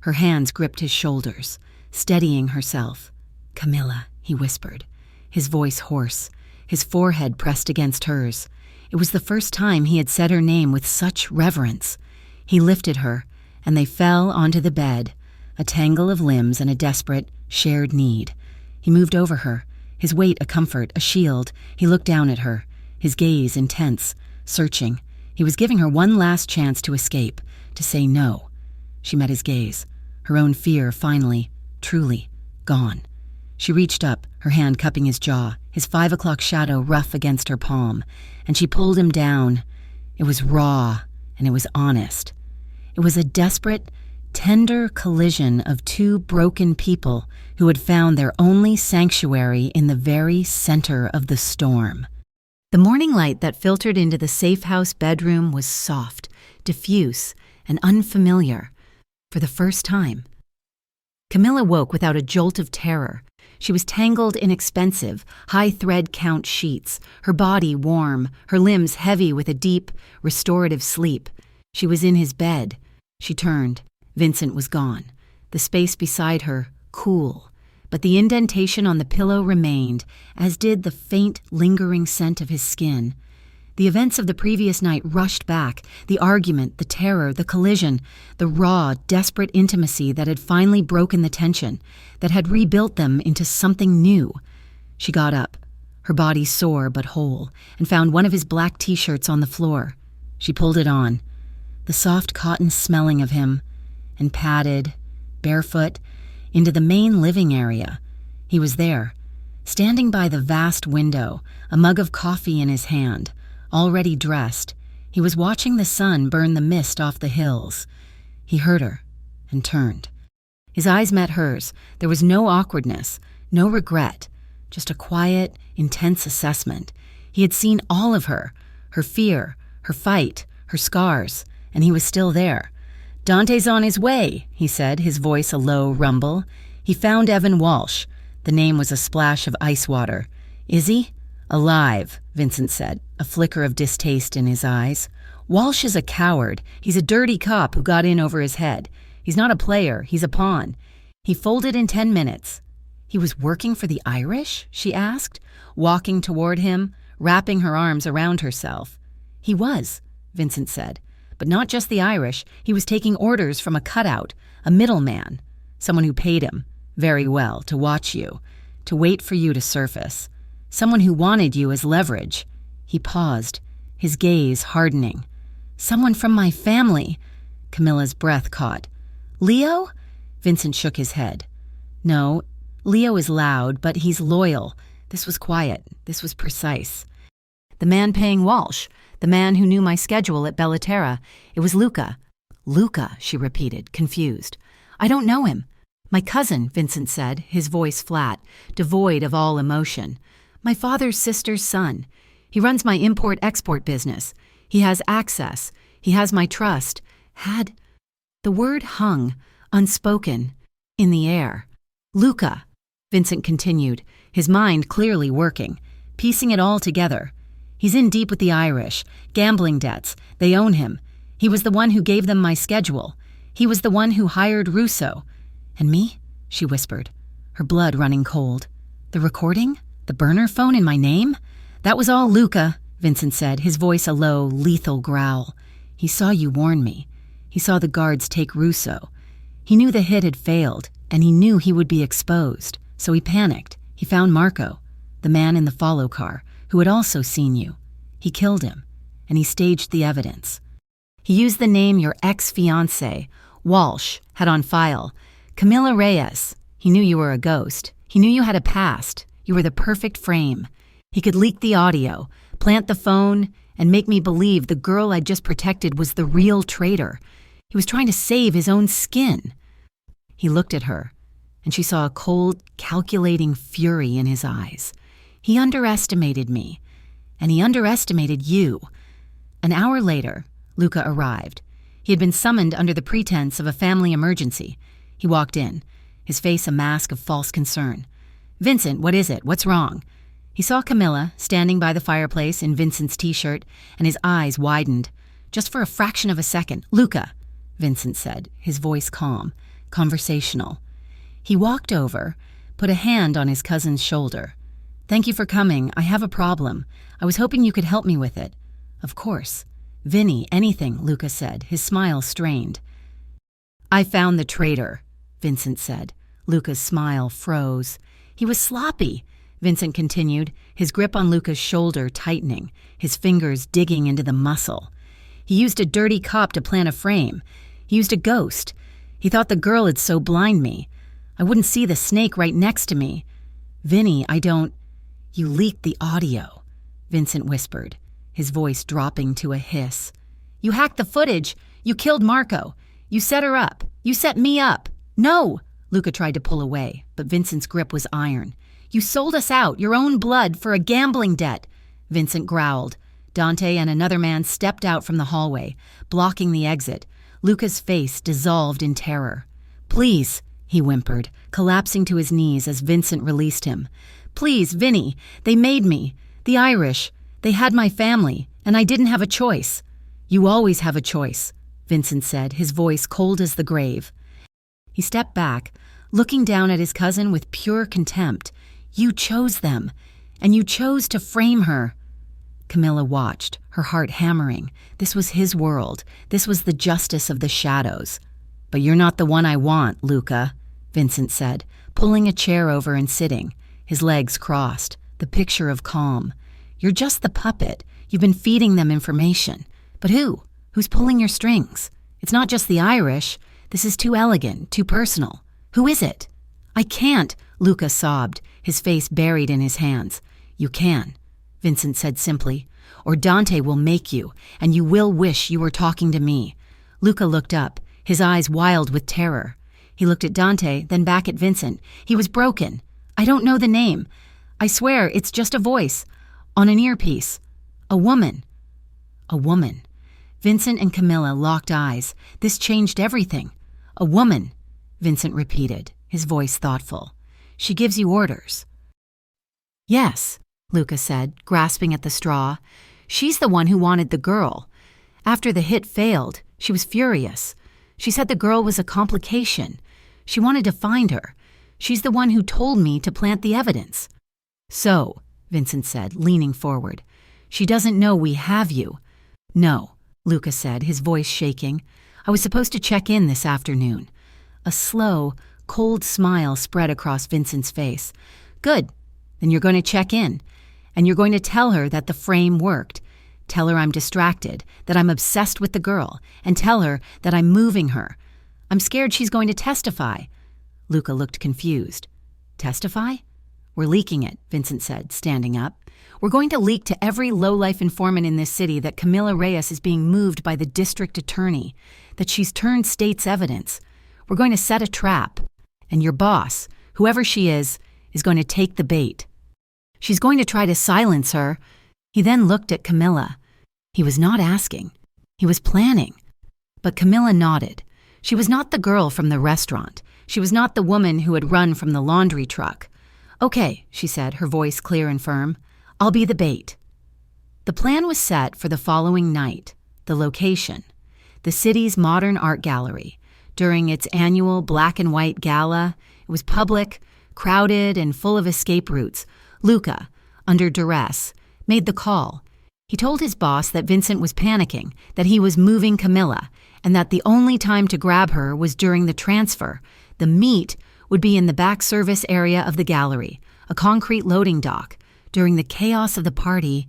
Her hands gripped his shoulders, steadying herself. "Camilla," he whispered, his voice hoarse, his forehead pressed against hers. It was the first time he had said her name with such reverence. He lifted her, and they fell onto the bed, a tangle of limbs and a desperate, shared need. He moved over her, his weight a comfort, a shield. He looked down at her, his gaze intense, searching. He was giving her one last chance to escape, to say no. She met his gaze, her own fear finally, truly, gone. She reached up, her hand cupping his jaw, his 5 o'clock shadow rough against her palm, and she pulled him down. It was raw, and it was honest. It was a desperate, tender collision of two broken people who had found their only sanctuary in the very center of the storm. The morning light that filtered into the safe house bedroom was soft, diffuse, and unfamiliar. For the first time, Camilla woke without a jolt of terror. She was tangled in expensive, high-thread count sheets, her body warm, her limbs heavy with a deep, restorative sleep. She was in his bed. She turned. Vincent was gone. The space beside her, cool. But the indentation on the pillow remained, as did the faint, lingering scent of his skin. The events of the previous night rushed back, the argument, the terror, the collision, the raw, desperate intimacy that had finally broken the tension, that had rebuilt them into something new. She got up, her body sore but whole, and found one of his black t-shirts on the floor. She pulled it on, the soft cotton smelling of him, and padded, barefoot, into the main living area. He was there, standing by the vast window, a mug of coffee in his hand. Already dressed, he was watching the sun burn the mist off the hills. He heard her and turned. His eyes met hers. There was no awkwardness, no regret, just a quiet, intense assessment. He had seen all of her fear, her fight, her scars, and he was still there. "Dante's on his way," he said, his voice a low rumble. "He found Evan Walsh." The name was a splash of ice water. "Is he?" "Alive," Vincent said, a flicker of distaste in his eyes. "Walsh is a coward. He's a dirty cop who got in over his head. He's not a player, he's a pawn. He folded in 10 minutes. "He was working for the Irish?" she asked, walking toward him, wrapping her arms around herself. "He was," Vincent said, "but not just the Irish. He was taking orders from a cutout, a middleman, someone who paid him, very well, to watch you, to wait for you to surface. Someone who wanted you as leverage." He paused, his gaze hardening. "Someone from my family." Camilla's breath caught. "Leo?" Vincent shook his head. "No, Leo is loud, but he's loyal." This was quiet. This was precise. "The man paying Walsh, the man who knew my schedule at Bellaterra. It was Luca." "Luca," she repeated, confused. "I don't know him." "My cousin," Vincent said, his voice flat, devoid of all emotion. "My father's sister's son. He runs my import-export business. He has access. He has my trust. Had..." The word hung, unspoken, in the air. "Luca," Vincent continued, his mind clearly working, piecing it all together. "He's in deep with the Irish, gambling debts. They own him. He was the one who gave them my schedule. He was the one who hired Russo." "And me?" she whispered, her blood running cold. "The recording? The burner phone in my name?" "That was all Luca," Vincent said, his voice a low, lethal growl. "He saw you warn me. He saw the guards take Russo. He knew the hit had failed, and he knew he would be exposed. So he panicked. He found Marco, the man in the follow car, who had also seen you. He killed him, and he staged the evidence. He used the name your ex-fiancé, Walsh, had on file. Camilla Reyes. He knew you were a ghost. He knew you had a past. You were the perfect frame. He could leak the audio, plant the phone, and make me believe the girl I'd just protected was the real traitor. He was trying to save his own skin." He looked at her, and she saw a cold, calculating fury in his eyes. "He underestimated me, and he underestimated you." An hour later, Luca arrived. He had been summoned under the pretense of a family emergency. He walked in, his face a mask of false concern. "Vincent, what is it? What's wrong?" He saw Camilla standing by the fireplace in Vincent's t-shirt, and his eyes widened. just for a fraction of a second. Luca, Vincent said, his voice calm, conversational. He walked over, put a hand on his cousin's shoulder. Thank you for coming. I have a problem. I was hoping you could help me with it. Of course. Vinny, anything, Luca said, his smile strained. I found the traitor, Vincent said. Luca's smile froze. He was sloppy, Vincent continued, his grip on Luca's shoulder tightening, his fingers digging into the muscle. He used a dirty cop to plant a frame. He used a ghost. He thought the girl would so blind me. I wouldn't see the snake right next to me. Vinny, I don't... You leaked the audio, Vincent whispered, his voice dropping to a hiss. You hacked the footage. You killed Marco. You set her up. You set me up. No! Luca tried to pull away, but Vincent's grip was iron. You sold us out, your own blood, for a gambling debt, Vincent growled. Dante and another man stepped out from the hallway, blocking the exit. Luca's face dissolved in terror. Please, he whimpered, collapsing to his knees as Vincent released him. Please, Vinny, they made me. The Irish. They had my family, and I didn't have a choice. You always have a choice, Vincent said, his voice cold as the grave. He stepped back, looking down at his cousin with pure contempt. You chose them, and you chose to frame her. Camilla watched, her heart hammering. This was his world. This was the justice of the shadows. But you're not the one I want, Luca, Vincent said, pulling a chair over and sitting, his legs crossed, the picture of calm. You're just the puppet. You've been feeding them information. But who? Who's pulling your strings? It's not just the Irish. This is too elegant, too personal. Who is it? I can't, Luca sobbed, his face buried in his hands. You can, Vincent said simply, or Dante will make you, and you will wish you were talking to me. Luca looked up, his eyes wild with terror. He looked at Dante, then back at Vincent. He was broken. I don't know the name. I swear it's just a voice. On an earpiece. A woman. A woman. Vincent and Camilla locked eyes. This changed everything. A woman, Vincent repeated, his voice thoughtful. She gives you orders. Yes, Luca said, grasping at the straw. She's the one who wanted the girl. After the hit failed, she was furious. She said the girl was a complication. She wanted to find her. She's the one who told me to plant the evidence. So, Vincent said, leaning forward, she doesn't know we have you. No, Luca said, his voice shaking. I was supposed to check in this afternoon. A slow, cold smile spread across Vincent's face. Good. Then you're going to check in. And you're going to tell her that the frame worked. Tell her I'm distracted, that I'm obsessed with the girl, and tell her that I'm moving her. I'm scared she's going to testify. Luca looked confused. Testify? We're leaking it, Vincent said, standing up. We're going to leak to every low-life informant in this city that Camilla Reyes is being moved by the district attorney, that she's turned state's evidence. We're going to set a trap. And your boss, whoever she is going to take the bait. She's going to try to silence her. He then looked at Camilla. He was not asking. He was planning. But Camilla nodded. She was not the girl from the restaurant. She was not the woman who had run from the laundry truck. Okay, she said, her voice clear and firm. I'll be the bait. The plan was set for the following night. The location. The city's modern art gallery. During its annual black and white gala, it was public, crowded, and full of escape routes. Luca, under duress, made the call. He told his boss that Vincent was panicking, that he was moving Camilla, and that the only time to grab her was during the transfer. The meet would be in the back service area of the gallery, a concrete loading dock. During the chaos of the party,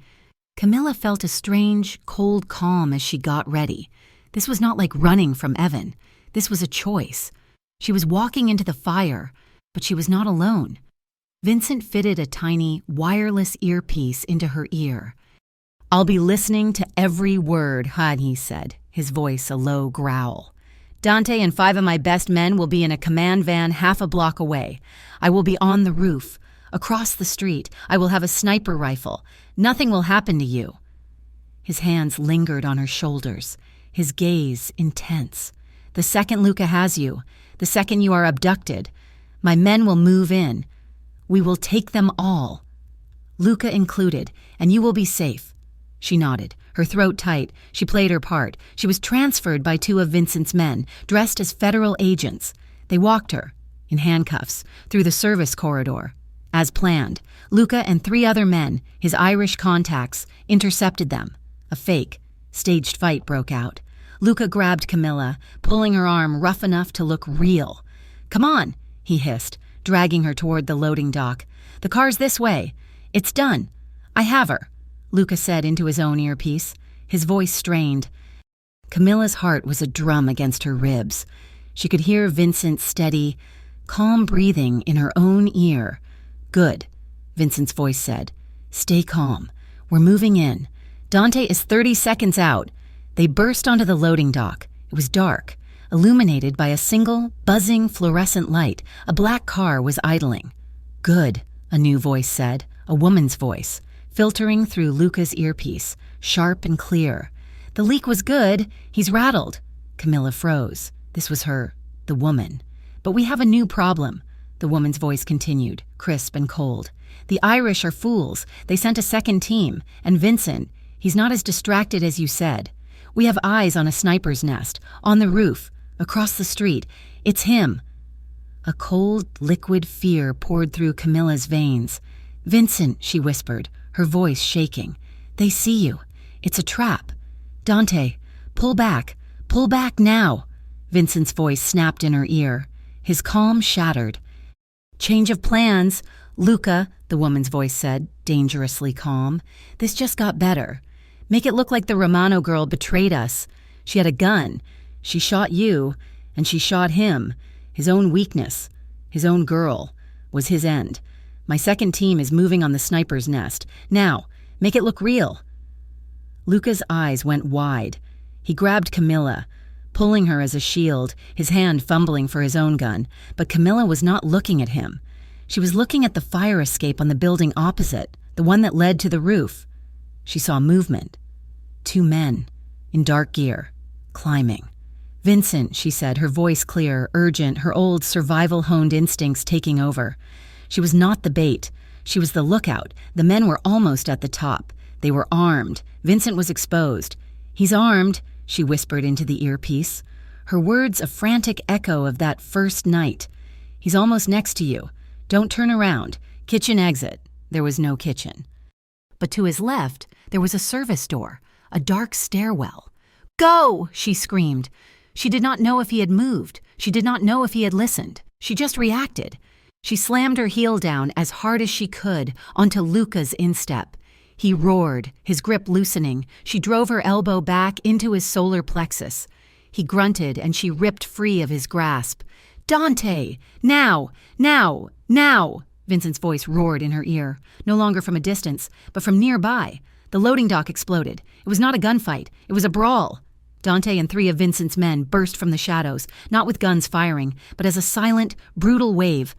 Camilla felt a strange, cold calm as she got ready. This was not like running from Evan. This was a choice. She was walking into the fire, but she was not alone. Vincent fitted a tiny, wireless earpiece into her ear. I'll be listening to every word, he said, his voice a low growl. Dante and 5 of my best men will be in a command van half a block away. I will be on the roof. Across the street, I will have a sniper rifle. Nothing will happen to you. His hands lingered on her shoulders, his gaze intense. The second Luca has you, the second you are abducted, my men will move in. We will take them all. Luca included, and you will be safe. She nodded, her throat tight. She played her part. She was transferred by 2 of Vincent's men, dressed as federal agents. They walked her, in handcuffs, through the service corridor. As planned, Luca and 3 other men, his Irish contacts, intercepted them. A fake, staged fight broke out. Luca grabbed Camilla, pulling her arm rough enough to look real. "Come on," he hissed, dragging her toward the loading dock. "The car's this way. It's done. I have her," Luca said into his own earpiece, his voice strained. Camilla's heart was a drum against her ribs. She could hear Vincent's steady, calm breathing in her own ear. "Good," Vincent's voice said. "Stay calm. We're moving in. Dante is 30 seconds out." They burst onto the loading dock. It was dark, illuminated by a single, buzzing fluorescent light. A black car was idling. "Good," a new voice said, a woman's voice, filtering through Luca's earpiece, sharp and clear. "The leak was good. He's rattled." Camilla froze. This was her, the woman. "But we have a new problem," the woman's voice continued, crisp and cold. "The Irish are fools. They sent a second team, and Vincent, he's not as distracted as you said. We have eyes on a sniper's nest, on the roof, across the street. It's him." A cold, liquid fear poured through Camilla's veins. "Vincent," she whispered, her voice shaking. "They see you. It's a trap. Dante, pull back now." Vincent's voice snapped in her ear. His calm shattered. "Change of plans, Luca," the woman's voice said, dangerously calm. "This just got better. Make it look like the Romano girl betrayed us. She had a gun. She shot you, and she shot him. His own weakness, his own girl, was his end. My second team is moving on the sniper's nest. Now, make it look real." Luca's eyes went wide. He grabbed Camilla, pulling her as a shield, his hand fumbling for his own gun. But Camilla was not looking at him. She was looking at the fire escape on the building opposite, the one that led to the roof. She saw movement. 2 men, in dark gear, climbing. "Vincent," she said, her voice clear, urgent, her old survival-honed instincts taking over. She was not the bait. She was the lookout. The men were almost at the top. They were armed. Vincent was exposed. "He's armed," she whispered into the earpiece. Her words a frantic echo of that first night. "He's almost next to you. Don't turn around. Kitchen exit." There was no kitchen. But to his left, there was a service door, a dark stairwell. "Go!" she screamed. She did not know if he had moved. She did not know if he had listened. She just reacted. She slammed her heel down as hard as she could onto Luca's instep. He roared, his grip loosening. She drove her elbow back into his solar plexus. He grunted, and she ripped free of his grasp. "Dante! Now! Now! Now!" Vincent's voice roared in her ear, no longer from a distance, but from nearby. The loading dock exploded. It was not a gunfight. It was a brawl. Dante and 3 of Vincent's men burst from the shadows, not with guns firing, but as a silent, brutal wave.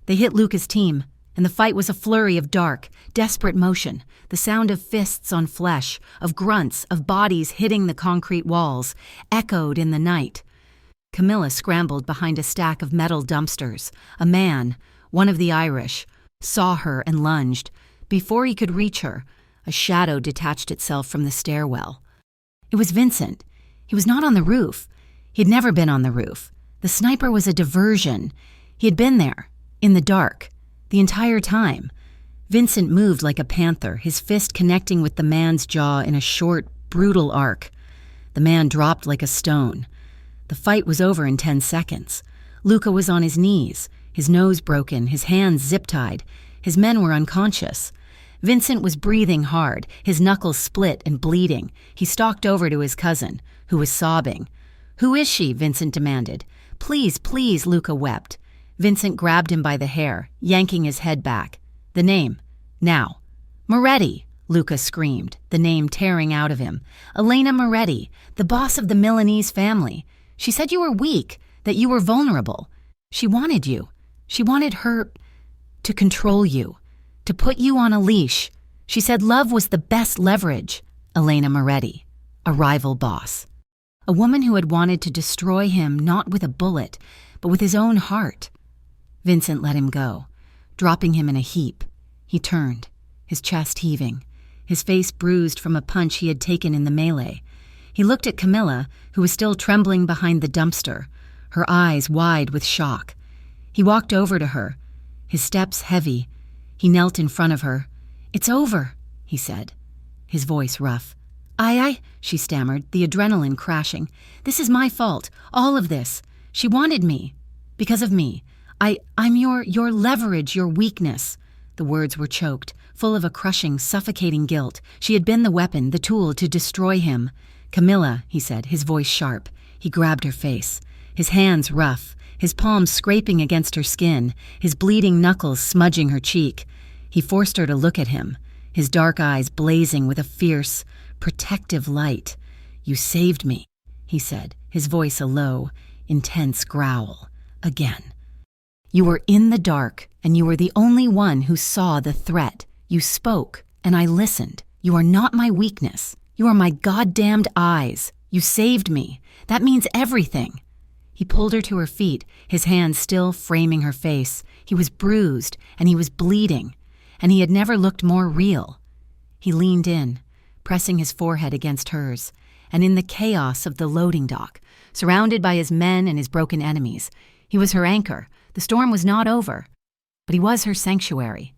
They hit Luca's team, and the fight was a flurry of dark, desperate motion, the sound of fists on flesh, of grunts, of bodies hitting the concrete walls, echoed in the night. Camilla scrambled behind a stack of metal dumpsters. A man, one of the Irish, saw her and lunged. Before he could reach her, a shadow detached itself from the stairwell. It was Vincent. He was not on the roof. He had never been on the roof. The sniper was a diversion. He had been there, in the dark, the entire time. Vincent moved like a panther, his fist connecting with the man's jaw in a short, brutal arc. The man dropped like a stone. The fight was over in 10 seconds. Luca was on his knees, his nose broken, his hands zip-tied. His men were unconscious. Vincent was breathing hard, his knuckles split and bleeding. He stalked over to his cousin, who was sobbing. "Who is she?" Vincent demanded. "Please, please," Luca wept. Vincent grabbed him by the hair, yanking his head back. "The name. Now." "Moretti," Luca screamed, the name tearing out of him. "Elena Moretti, the boss of the Milanese family. She said you were weak, that you were vulnerable. She wanted you. She wanted her to control you, to put you on a leash. She said love was the best leverage." Elena Moretti, a rival boss. A woman who had wanted to destroy him not with a bullet, but with his own heart. Vincent let him go, dropping him in a heap. He turned, his chest heaving. his face bruised from a punch he had taken in the melee. He looked at Camilla, who was still trembling behind the dumpster, her eyes wide with shock. He walked over to her, his steps heavy. He knelt in front of her. "It's over," he said, his voice rough. I, she stammered, the adrenaline crashing. "This is my fault, all of this. She wanted me. Because of me. I'm your leverage, your weakness." The words were choked, full of a crushing, suffocating guilt. She had been the weapon, the tool to destroy him. "Camilla," he said, his voice sharp. He grabbed her face, his hands rough, his palms scraping against her skin, his bleeding knuckles smudging her cheek. He forced her to look at him, his dark eyes blazing with a fierce, protective light. "You saved me," he said, his voice a low, intense growl. Again. "You were in the dark, and you were the only one who saw the threat. You spoke, and I listened. You are not my weakness. You are my goddamned eyes. You saved me. That means everything." He pulled her to her feet, his hands still framing her face. He was bruised, and he was bleeding, and he had never looked more real. He leaned in, pressing his forehead against hers, and in the chaos of the loading dock, surrounded by his men and his broken enemies, he was her anchor. The storm was not over, but he was her sanctuary.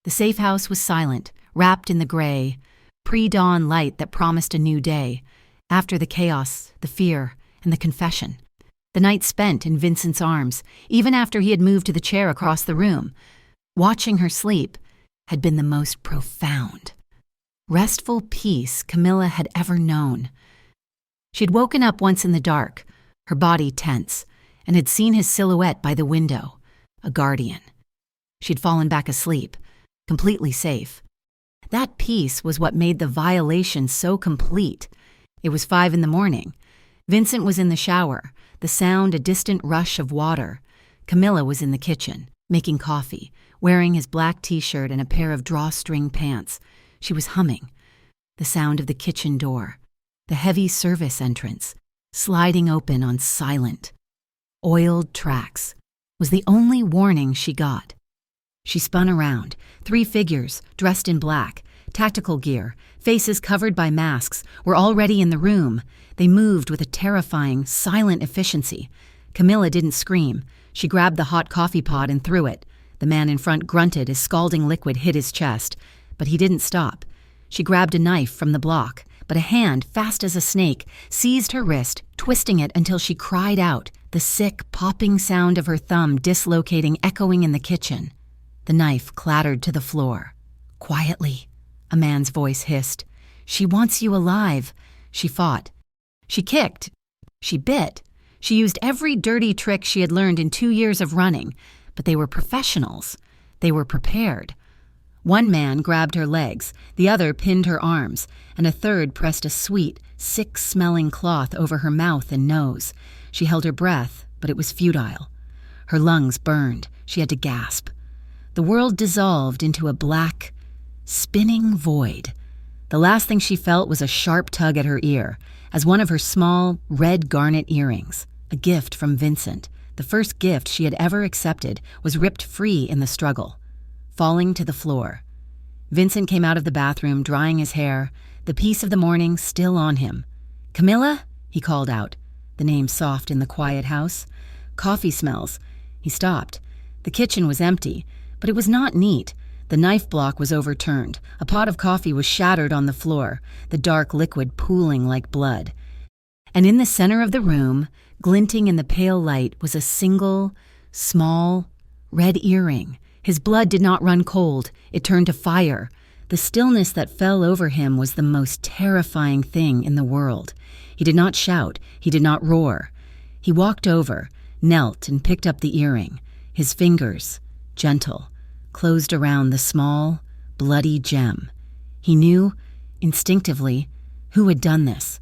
The safe house was silent, wrapped in the gray, pre-dawn light that promised a new day, after the chaos, the fear, and the confession. The night spent in Vincent's arms, even after he had moved to the chair across the room, watching her sleep, had been the most profound, restful peace Camilla had ever known. She had woken up once in the dark, her body tense, and had seen his silhouette by the window, a guardian. She had fallen back asleep, completely safe. That peace was what made the violation so complete. It was 5 a.m. Vincent was in the shower, the sound a distant rush of water. Camilla was in the kitchen, making coffee, wearing his black t-shirt and a pair of drawstring pants. She was humming. The sound of the kitchen door, the heavy service entrance, sliding open on silent, oiled tracks, was the only warning she got. She spun around. 3 figures, dressed in black, tactical gear, faces covered by masks, were already in the room. They moved with a terrifying, silent efficiency. Camilla didn't scream. She grabbed the hot coffee pot and threw it. The man in front grunted as scalding liquid hit his chest, but he didn't stop. She grabbed a knife from the block, but a hand, fast as a snake, seized her wrist, twisting it until she cried out, the sick, popping sound of her thumb dislocating echoing in the kitchen. The knife clattered to the floor. "Quietly," a man's voice hissed. "She wants you alive." She fought. She kicked. She bit. She used every dirty trick she had learned in 2 years of running, but they were professionals. They were prepared. One man grabbed her legs, the other pinned her arms, and a third pressed a sweet, sick-smelling cloth over her mouth and nose. She held her breath, but it was futile. Her lungs burned. She had to gasp. The world dissolved into a black, spinning void. The last thing she felt was a sharp tug at her ear, as one of her small, red garnet earrings, a gift from Vincent, the first gift she had ever accepted, was ripped free in the struggle, falling to the floor. Vincent came out of the bathroom, drying his hair, the peace of the morning still on him. "Camilla?" he called out, the name soft in the quiet house. "Coffee smells." He stopped. The kitchen was empty, but it was not neat. The knife block was overturned. A pot of coffee was shattered on the floor, the dark liquid pooling like blood. And in the center of the room, glinting in the pale light, was a single, small, red earring. His blood did not run cold. It turned to fire. The stillness that fell over him was the most terrifying thing in the world. He did not shout. He did not roar. He walked over, knelt, and picked up the earring. His fingers, gentle, closed around the small, bloody gem. He knew, instinctively, who had done this.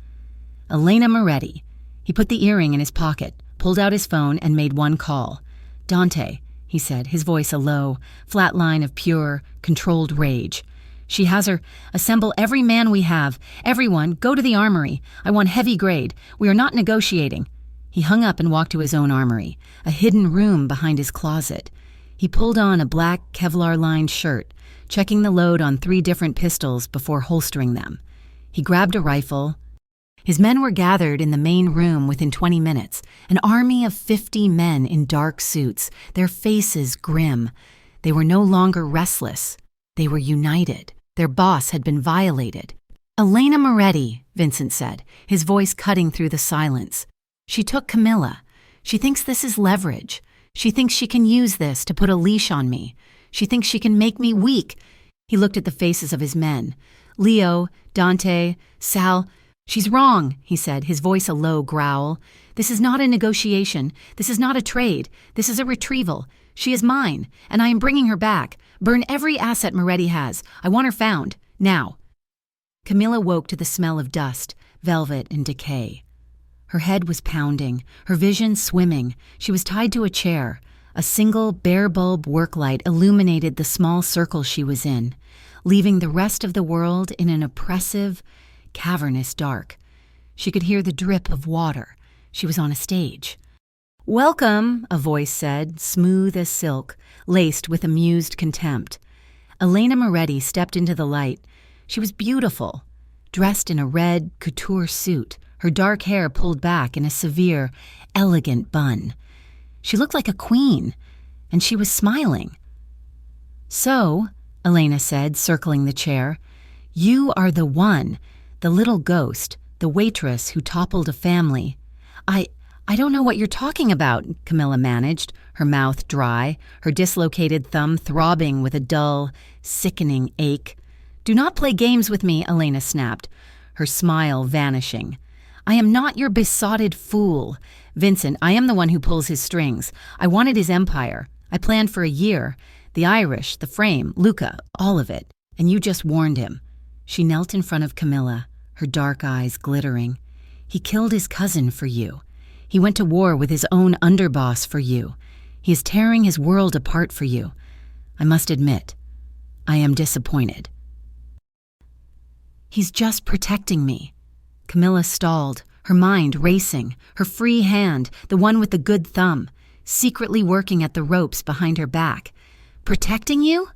Elena Moretti. He put the earring in his pocket, pulled out his phone, and made one call. "Dante," he said, his voice a low, flat line of pure, controlled rage. "She has her. Assemble every man we have. Everyone, go to the armory. I want heavy grade. We are not negotiating." He hung up and walked to his own armory, a hidden room behind his closet. He pulled on a black Kevlar-lined shirt, checking the load on 3 different pistols before holstering them. He grabbed a rifle. His men were gathered in the main room within 20 minutes, an army of 50 men in dark suits, their faces grim. They were no longer restless. They were united. Their boss had been violated. "Elena Moretti," Vincent said, his voice cutting through the silence. "She took Camilla. She thinks this is leverage. She thinks she can use this to put a leash on me. She thinks she can make me weak." He looked at the faces of his men. Leo, Dante, Sal. "She's wrong," he said, his voice a low growl. "This is not a negotiation. This is not a trade. This is a retrieval. She is mine, and I am bringing her back. Burn every asset Moretti has. I want her found. Now." Camilla woke to the smell of dust, velvet, and decay. Her head was pounding, her vision swimming. She was tied to a chair. A single bare bulb work light illuminated the small circle she was in, leaving the rest of the world in an oppressive, cavernous dark. She could hear the drip of water. She was on a stage. "Welcome," a voice said, smooth as silk, laced with amused contempt. Elena Moretti stepped into the light. She was beautiful, dressed in a red couture suit, her dark hair pulled back in a severe, elegant bun. She looked like a queen, and she was smiling. "So," Elena said, circling the chair, "you are the one, the little ghost, the waitress who toppled a family." I don't know what you're talking about," Camilla managed, her mouth dry, her dislocated thumb throbbing with a dull, sickening ache. "Do not play games with me," Elena snapped, her smile vanishing. "I am not your besotted fool. Vincent, I am the one who pulls his strings. I wanted his empire. I planned for a year. The Irish, the frame, Luca, all of it. And you just warned him." She knelt in front of Camilla, her dark eyes glittering. "He killed his cousin for you. He went to war with his own underboss for you. He is tearing his world apart for you. I must admit, I am disappointed." "He's just protecting me." Camilla stalled, her mind racing, her free hand, the one with the good thumb, secretly working at the ropes behind her back. "Protecting you?"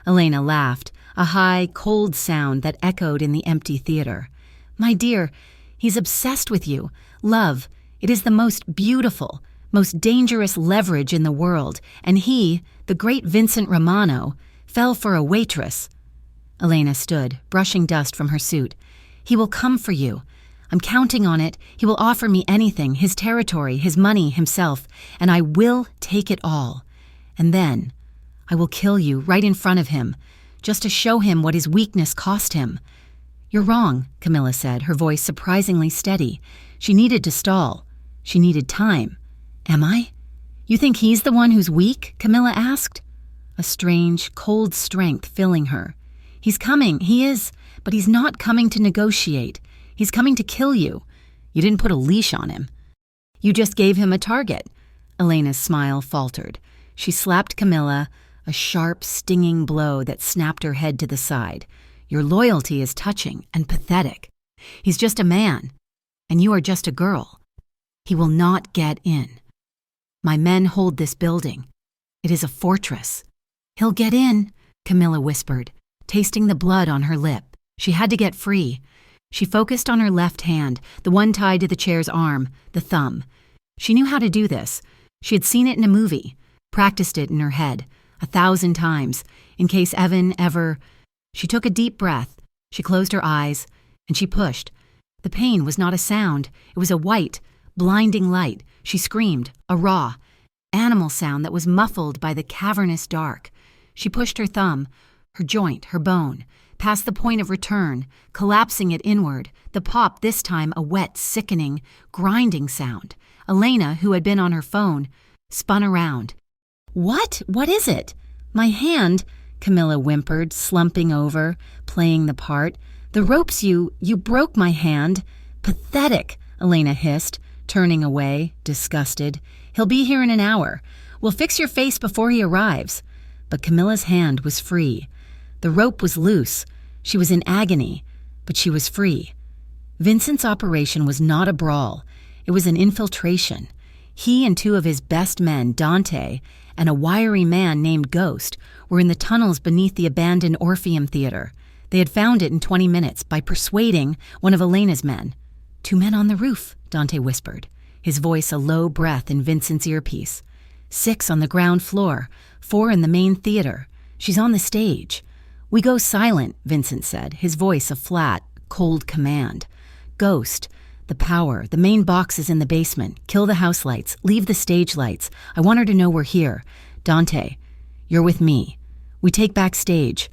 Elena laughed, a high, cold sound that echoed in the empty theater. "My dear, he's obsessed with you. Love, it is the most beautiful, most dangerous leverage in the world, and he, the great Vincent Romano, fell for a waitress." Elena stood, brushing dust from her suit. "He will come for you. I'm counting on it. He will offer me anything, his territory, his money, himself, and I will take it all. And then I will kill you right in front of him, just to show him what his weakness cost him." "You're wrong," Camilla said, her voice surprisingly steady. She needed to stall. She needed time. "Am I? You think he's the one who's weak?" Camilla asked, a strange, cold strength filling her. "He's coming, he is, but he's not coming to negotiate. He's coming to kill you. You didn't put a leash on him. You just gave him a target." Elena's smile faltered. She slapped Camilla, a sharp, stinging blow that snapped her head to the side. "Your loyalty is touching and pathetic. He's just a man, and you are just a girl. He will not get in. My men hold this building. It is a fortress." "He'll get in," Camilla whispered, tasting the blood on her lip. She had to get free. She focused on her left hand, the one tied to the chair's arm, the thumb. She knew how to do this. She had seen it in a movie, practiced it in her head, 1,000 times, in case Evan ever... She took a deep breath. She closed her eyes, and she pushed. The pain was not a sound. It was a white, blinding light. She screamed, a raw, animal sound that was muffled by the cavernous dark. She pushed her thumb, her joint, her bone, past the point of return, collapsing it inward, the pop this time a wet, sickening, grinding sound. Elena, who had been on her phone, spun around. "What? What is it?" "My hand," Camilla whimpered, slumping over, playing the part. "The ropes you broke my hand." "Pathetic," Elena hissed, turning away, disgusted. "He'll be here in an hour. We'll fix your face before he arrives." But Camilla's hand was free. The rope was loose. She was in agony, but she was free. Vincent's operation was not a brawl. It was an infiltration. He and 2 of his best men, Dante and a wiry man named Ghost were in the tunnels beneath the abandoned Orpheum Theater. They had found it in 20 minutes by persuading one of Elena's men. 2 men on the roof, Dante whispered, his voice a low breath in Vincent's earpiece. 6 on the ground floor, 4 in the main theater. She's on the stage. We go silent, Vincent said, his voice a flat, cold command. Ghost, the power, the main box is in the basement. Kill the house lights, leave the stage lights. I want her to know we're here. Dante, you're with me. We take backstage.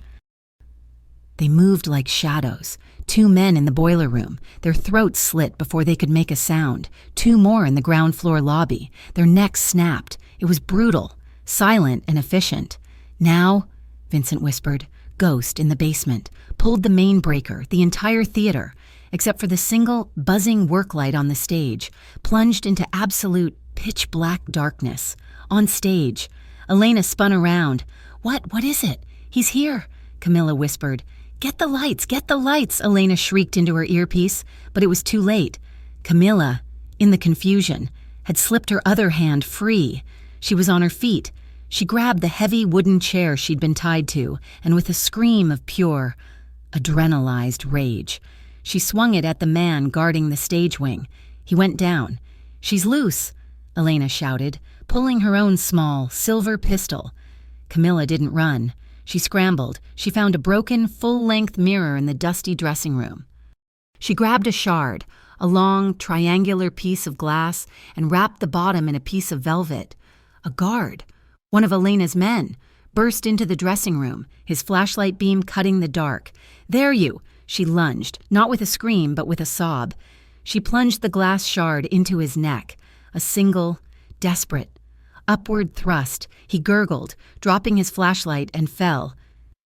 They moved like shadows. 2 men in the boiler room, their throats slit before they could make a sound. 2 more in the ground floor lobby. Their necks snapped. It was brutal, silent and efficient. Now, Vincent whispered, Ghost in the basement, pulled the main breaker, the entire theater, except for the single buzzing work light on the stage, plunged into absolute pitch-black darkness. On stage, Elena spun around. What is it? He's here, Camilla whispered. Get the lights, Elena shrieked into her earpiece, but it was too late. Camilla, in the confusion, had slipped her other hand free. She was on her feet. She grabbed the heavy wooden chair she'd been tied to, and with a scream of pure, adrenalized rage, she swung it at the man guarding the stage wing. He went down. She's loose, Elena shouted, pulling her own small, silver pistol. Camilla didn't run. She scrambled. She found a broken, full-length mirror in the dusty dressing room. She grabbed a shard, a long, triangular piece of glass, and wrapped the bottom in a piece of velvet. A guard, one of Elena's men, burst into the dressing room, his flashlight beam cutting the dark. There you! She lunged, not with a scream, but with a sob. She plunged the glass shard into his neck, a single, desperate, upward thrust. He gurgled, dropping his flashlight, and fell.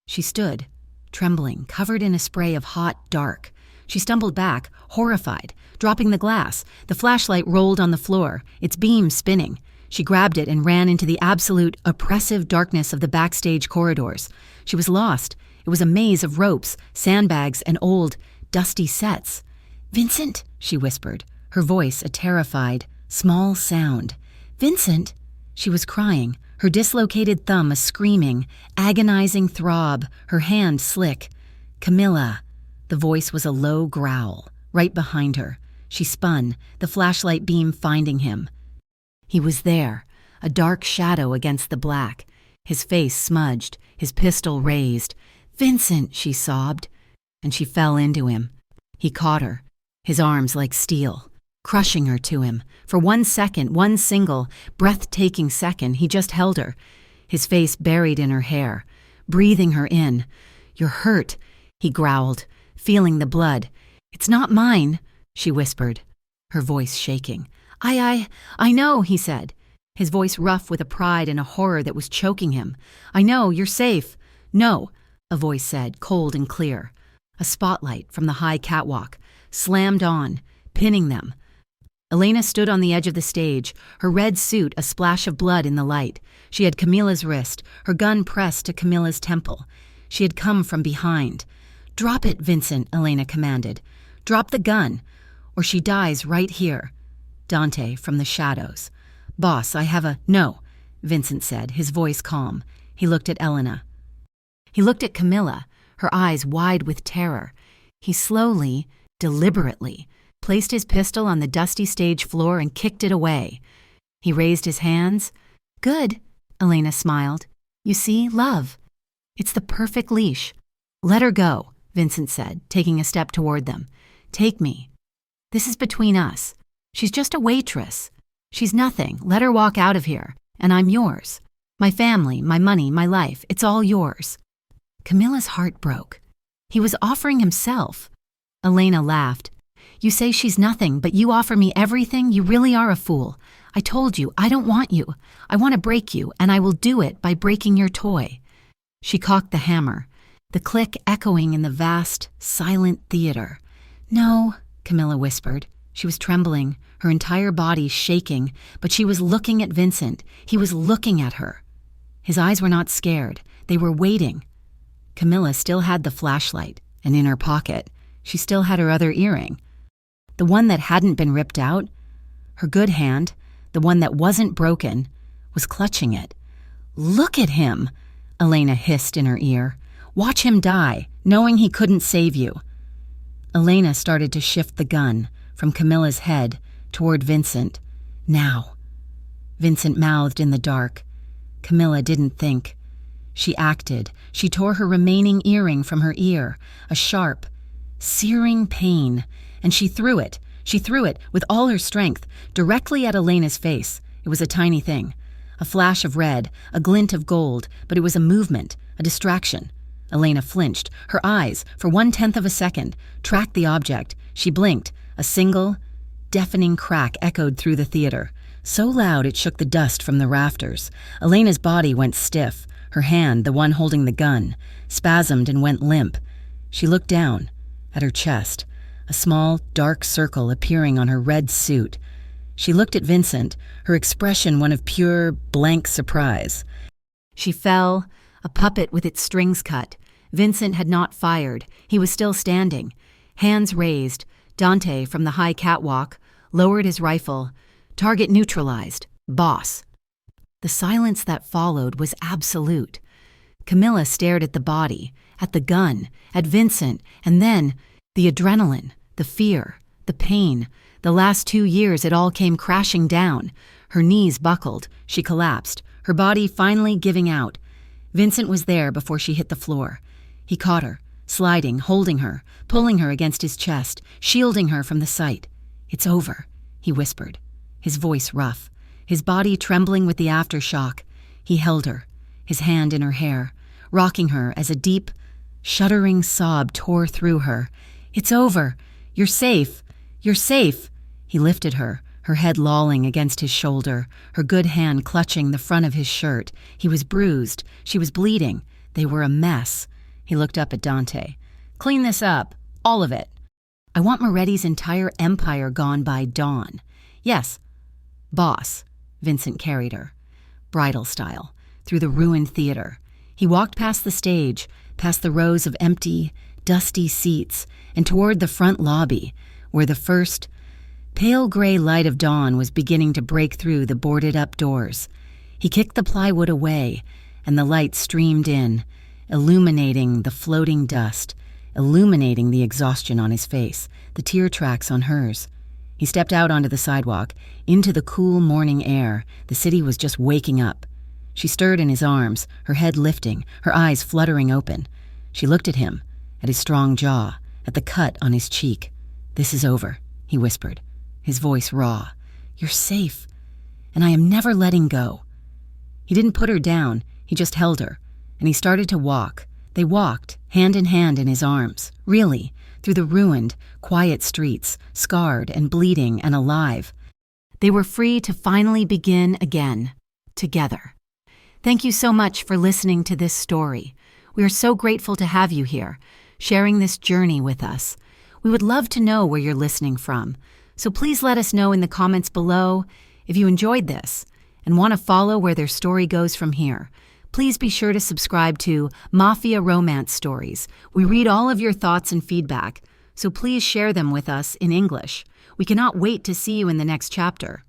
She stood, trembling, covered in a spray of hot dark. She stumbled back, horrified, dropping the glass. The flashlight rolled on the floor, its beam spinning. She grabbed it and ran into the absolute, oppressive darkness of the backstage corridors. She was lost. It was a maze of ropes, sandbags, and old, dusty sets. "Vincent," she whispered, her voice a terrified, small sound. "Vincent!" She was crying, her dislocated thumb a screaming, agonizing throb, her hand slick. "Camilla." The voice was a low growl, right behind her. She spun, the flashlight beam finding him. He was there, a dark shadow against the black, his face smudged, his pistol raised. "Vincent," she sobbed, and she fell into him. He caught her, his arms like steel, crushing her to him. For 1 second, one single, breathtaking second, he just held her, his face buried in her hair, breathing her in. "You're hurt," he growled, feeling the blood. "It's not mine," she whispered, her voice shaking. I know," he said, his voice rough with a pride and a horror that was choking him. "I know, you're safe." "No," a voice said, cold and clear. A spotlight from the high catwalk slammed on, pinning them. Elena stood on the edge of the stage, her red suit a splash of blood in the light. She had Camilla's wrist, her gun pressed to Camilla's temple. She had come from behind. "Drop it, Vincent," Elena commanded. "Drop the gun, or she dies right here." Dante from the shadows. "Boss, I have a—" "No," Vincent said, his voice calm. He looked at Elena. He looked at Camilla, her eyes wide with terror. He slowly, deliberately, placed his pistol on the dusty stage floor and kicked it away. He raised his hands. "Good," Elena smiled. "You see, love. It's the perfect leash." "Let her go," Vincent said, taking a step toward them. "Take me. This is between us. She's just a waitress. She's nothing. Let her walk out of here, and I'm yours. My family, my money, my life, it's all yours." Camilla's heart broke. He was offering himself. Elena laughed. "You say she's nothing, but you offer me everything? You really are a fool. I told you, I don't want you. I want to break you, and I will do it by breaking your toy." She cocked the hammer, the click echoing in the vast, silent theater. "No," Camilla whispered. She was trembling, her entire body shaking, but she was looking at Vincent. He was looking at her. His eyes were not scared. They were waiting. Camilla still had the flashlight, and in her pocket, she still had her other earring. The one that hadn't been ripped out, her good hand, the one that wasn't broken, was clutching it, "Look at him," Elena hissed in her ear. "Watch him die, knowing he couldn't save you." Elena started to shift the gun from Camilla's head toward Vincent. "Now." Vincent mouthed in the dark. Camilla didn't think. She acted. She tore her remaining earring from her ear, a sharp, searing pain, and she threw it. She threw it with all her strength, directly at Elena's face. It was a tiny thing. A flash of red, a glint of gold, but it was a movement, a distraction. Elena flinched. Her eyes, for 1/10 of a second, tracked the object. She blinked. A single, deafening crack echoed through the theater, so loud it shook the dust from the rafters. Elena's body went stiff. Her hand, the one holding the gun, spasmed and went limp. She looked down, at her chest, a small, dark circle appearing on her red suit. She looked at Vincent, her expression one of pure, blank surprise. She fell, a puppet with its strings cut. Vincent had not fired. He was still standing. Hands raised, Dante, from the high catwalk, lowered his rifle. Target neutralized. Boss. The silence that followed was absolute. Camilla stared at the body, at the gun, at Vincent, and then the adrenaline, the fear, the pain. The last 2 years it all came crashing down. Her knees buckled. She collapsed, her body finally giving out. Vincent was there before she hit the floor. He caught her, sliding, holding her, pulling her against his chest, shielding her from the sight. "It's over," he whispered, his voice rough, his body trembling with the aftershock. He held her, his hand in her hair, rocking her as a deep, shuddering sob tore through her. "It's over. You're safe. You're safe." He lifted her, her head lolling against his shoulder, her good hand clutching the front of his shirt. He was bruised. She was bleeding. They were a mess. He looked up at Dante. "Clean this up. All of it. I want Moretti's entire empire gone by dawn." "Yes, boss." Vincent carried her, bridal style, through the ruined theater. He walked past the stage, past the rows of empty, dusty seats, and toward the front lobby, where the first, pale gray light of dawn was beginning to break through the boarded-up doors. He kicked the plywood away, and the light streamed in, illuminating the floating dust, illuminating the exhaustion on his face, the tear tracks on hers. He stepped out onto the sidewalk, into the cool morning air. The city was just waking up. She stirred in his arms, her head lifting, her eyes fluttering open. She looked at him, at his strong jaw, at the cut on his cheek. "This is over," he whispered, his voice raw. "You're safe, and I am never letting go." He didn't put her down, he just held her, and he started to walk. They walked, hand in hand in his arms, really, through the ruined, quiet streets, scarred and bleeding and alive. They were free to finally begin again, together. Thank you so much for listening to this story. We are so grateful to have you here, sharing this journey with us. We would love to know where you're listening from, so please let us know in the comments below if you enjoyed this and want to follow where their story goes from here. Please be sure to subscribe to Mafia Romance Stories. We read all of your thoughts and feedback, so please share them with us in English. We cannot wait to see you in the next chapter.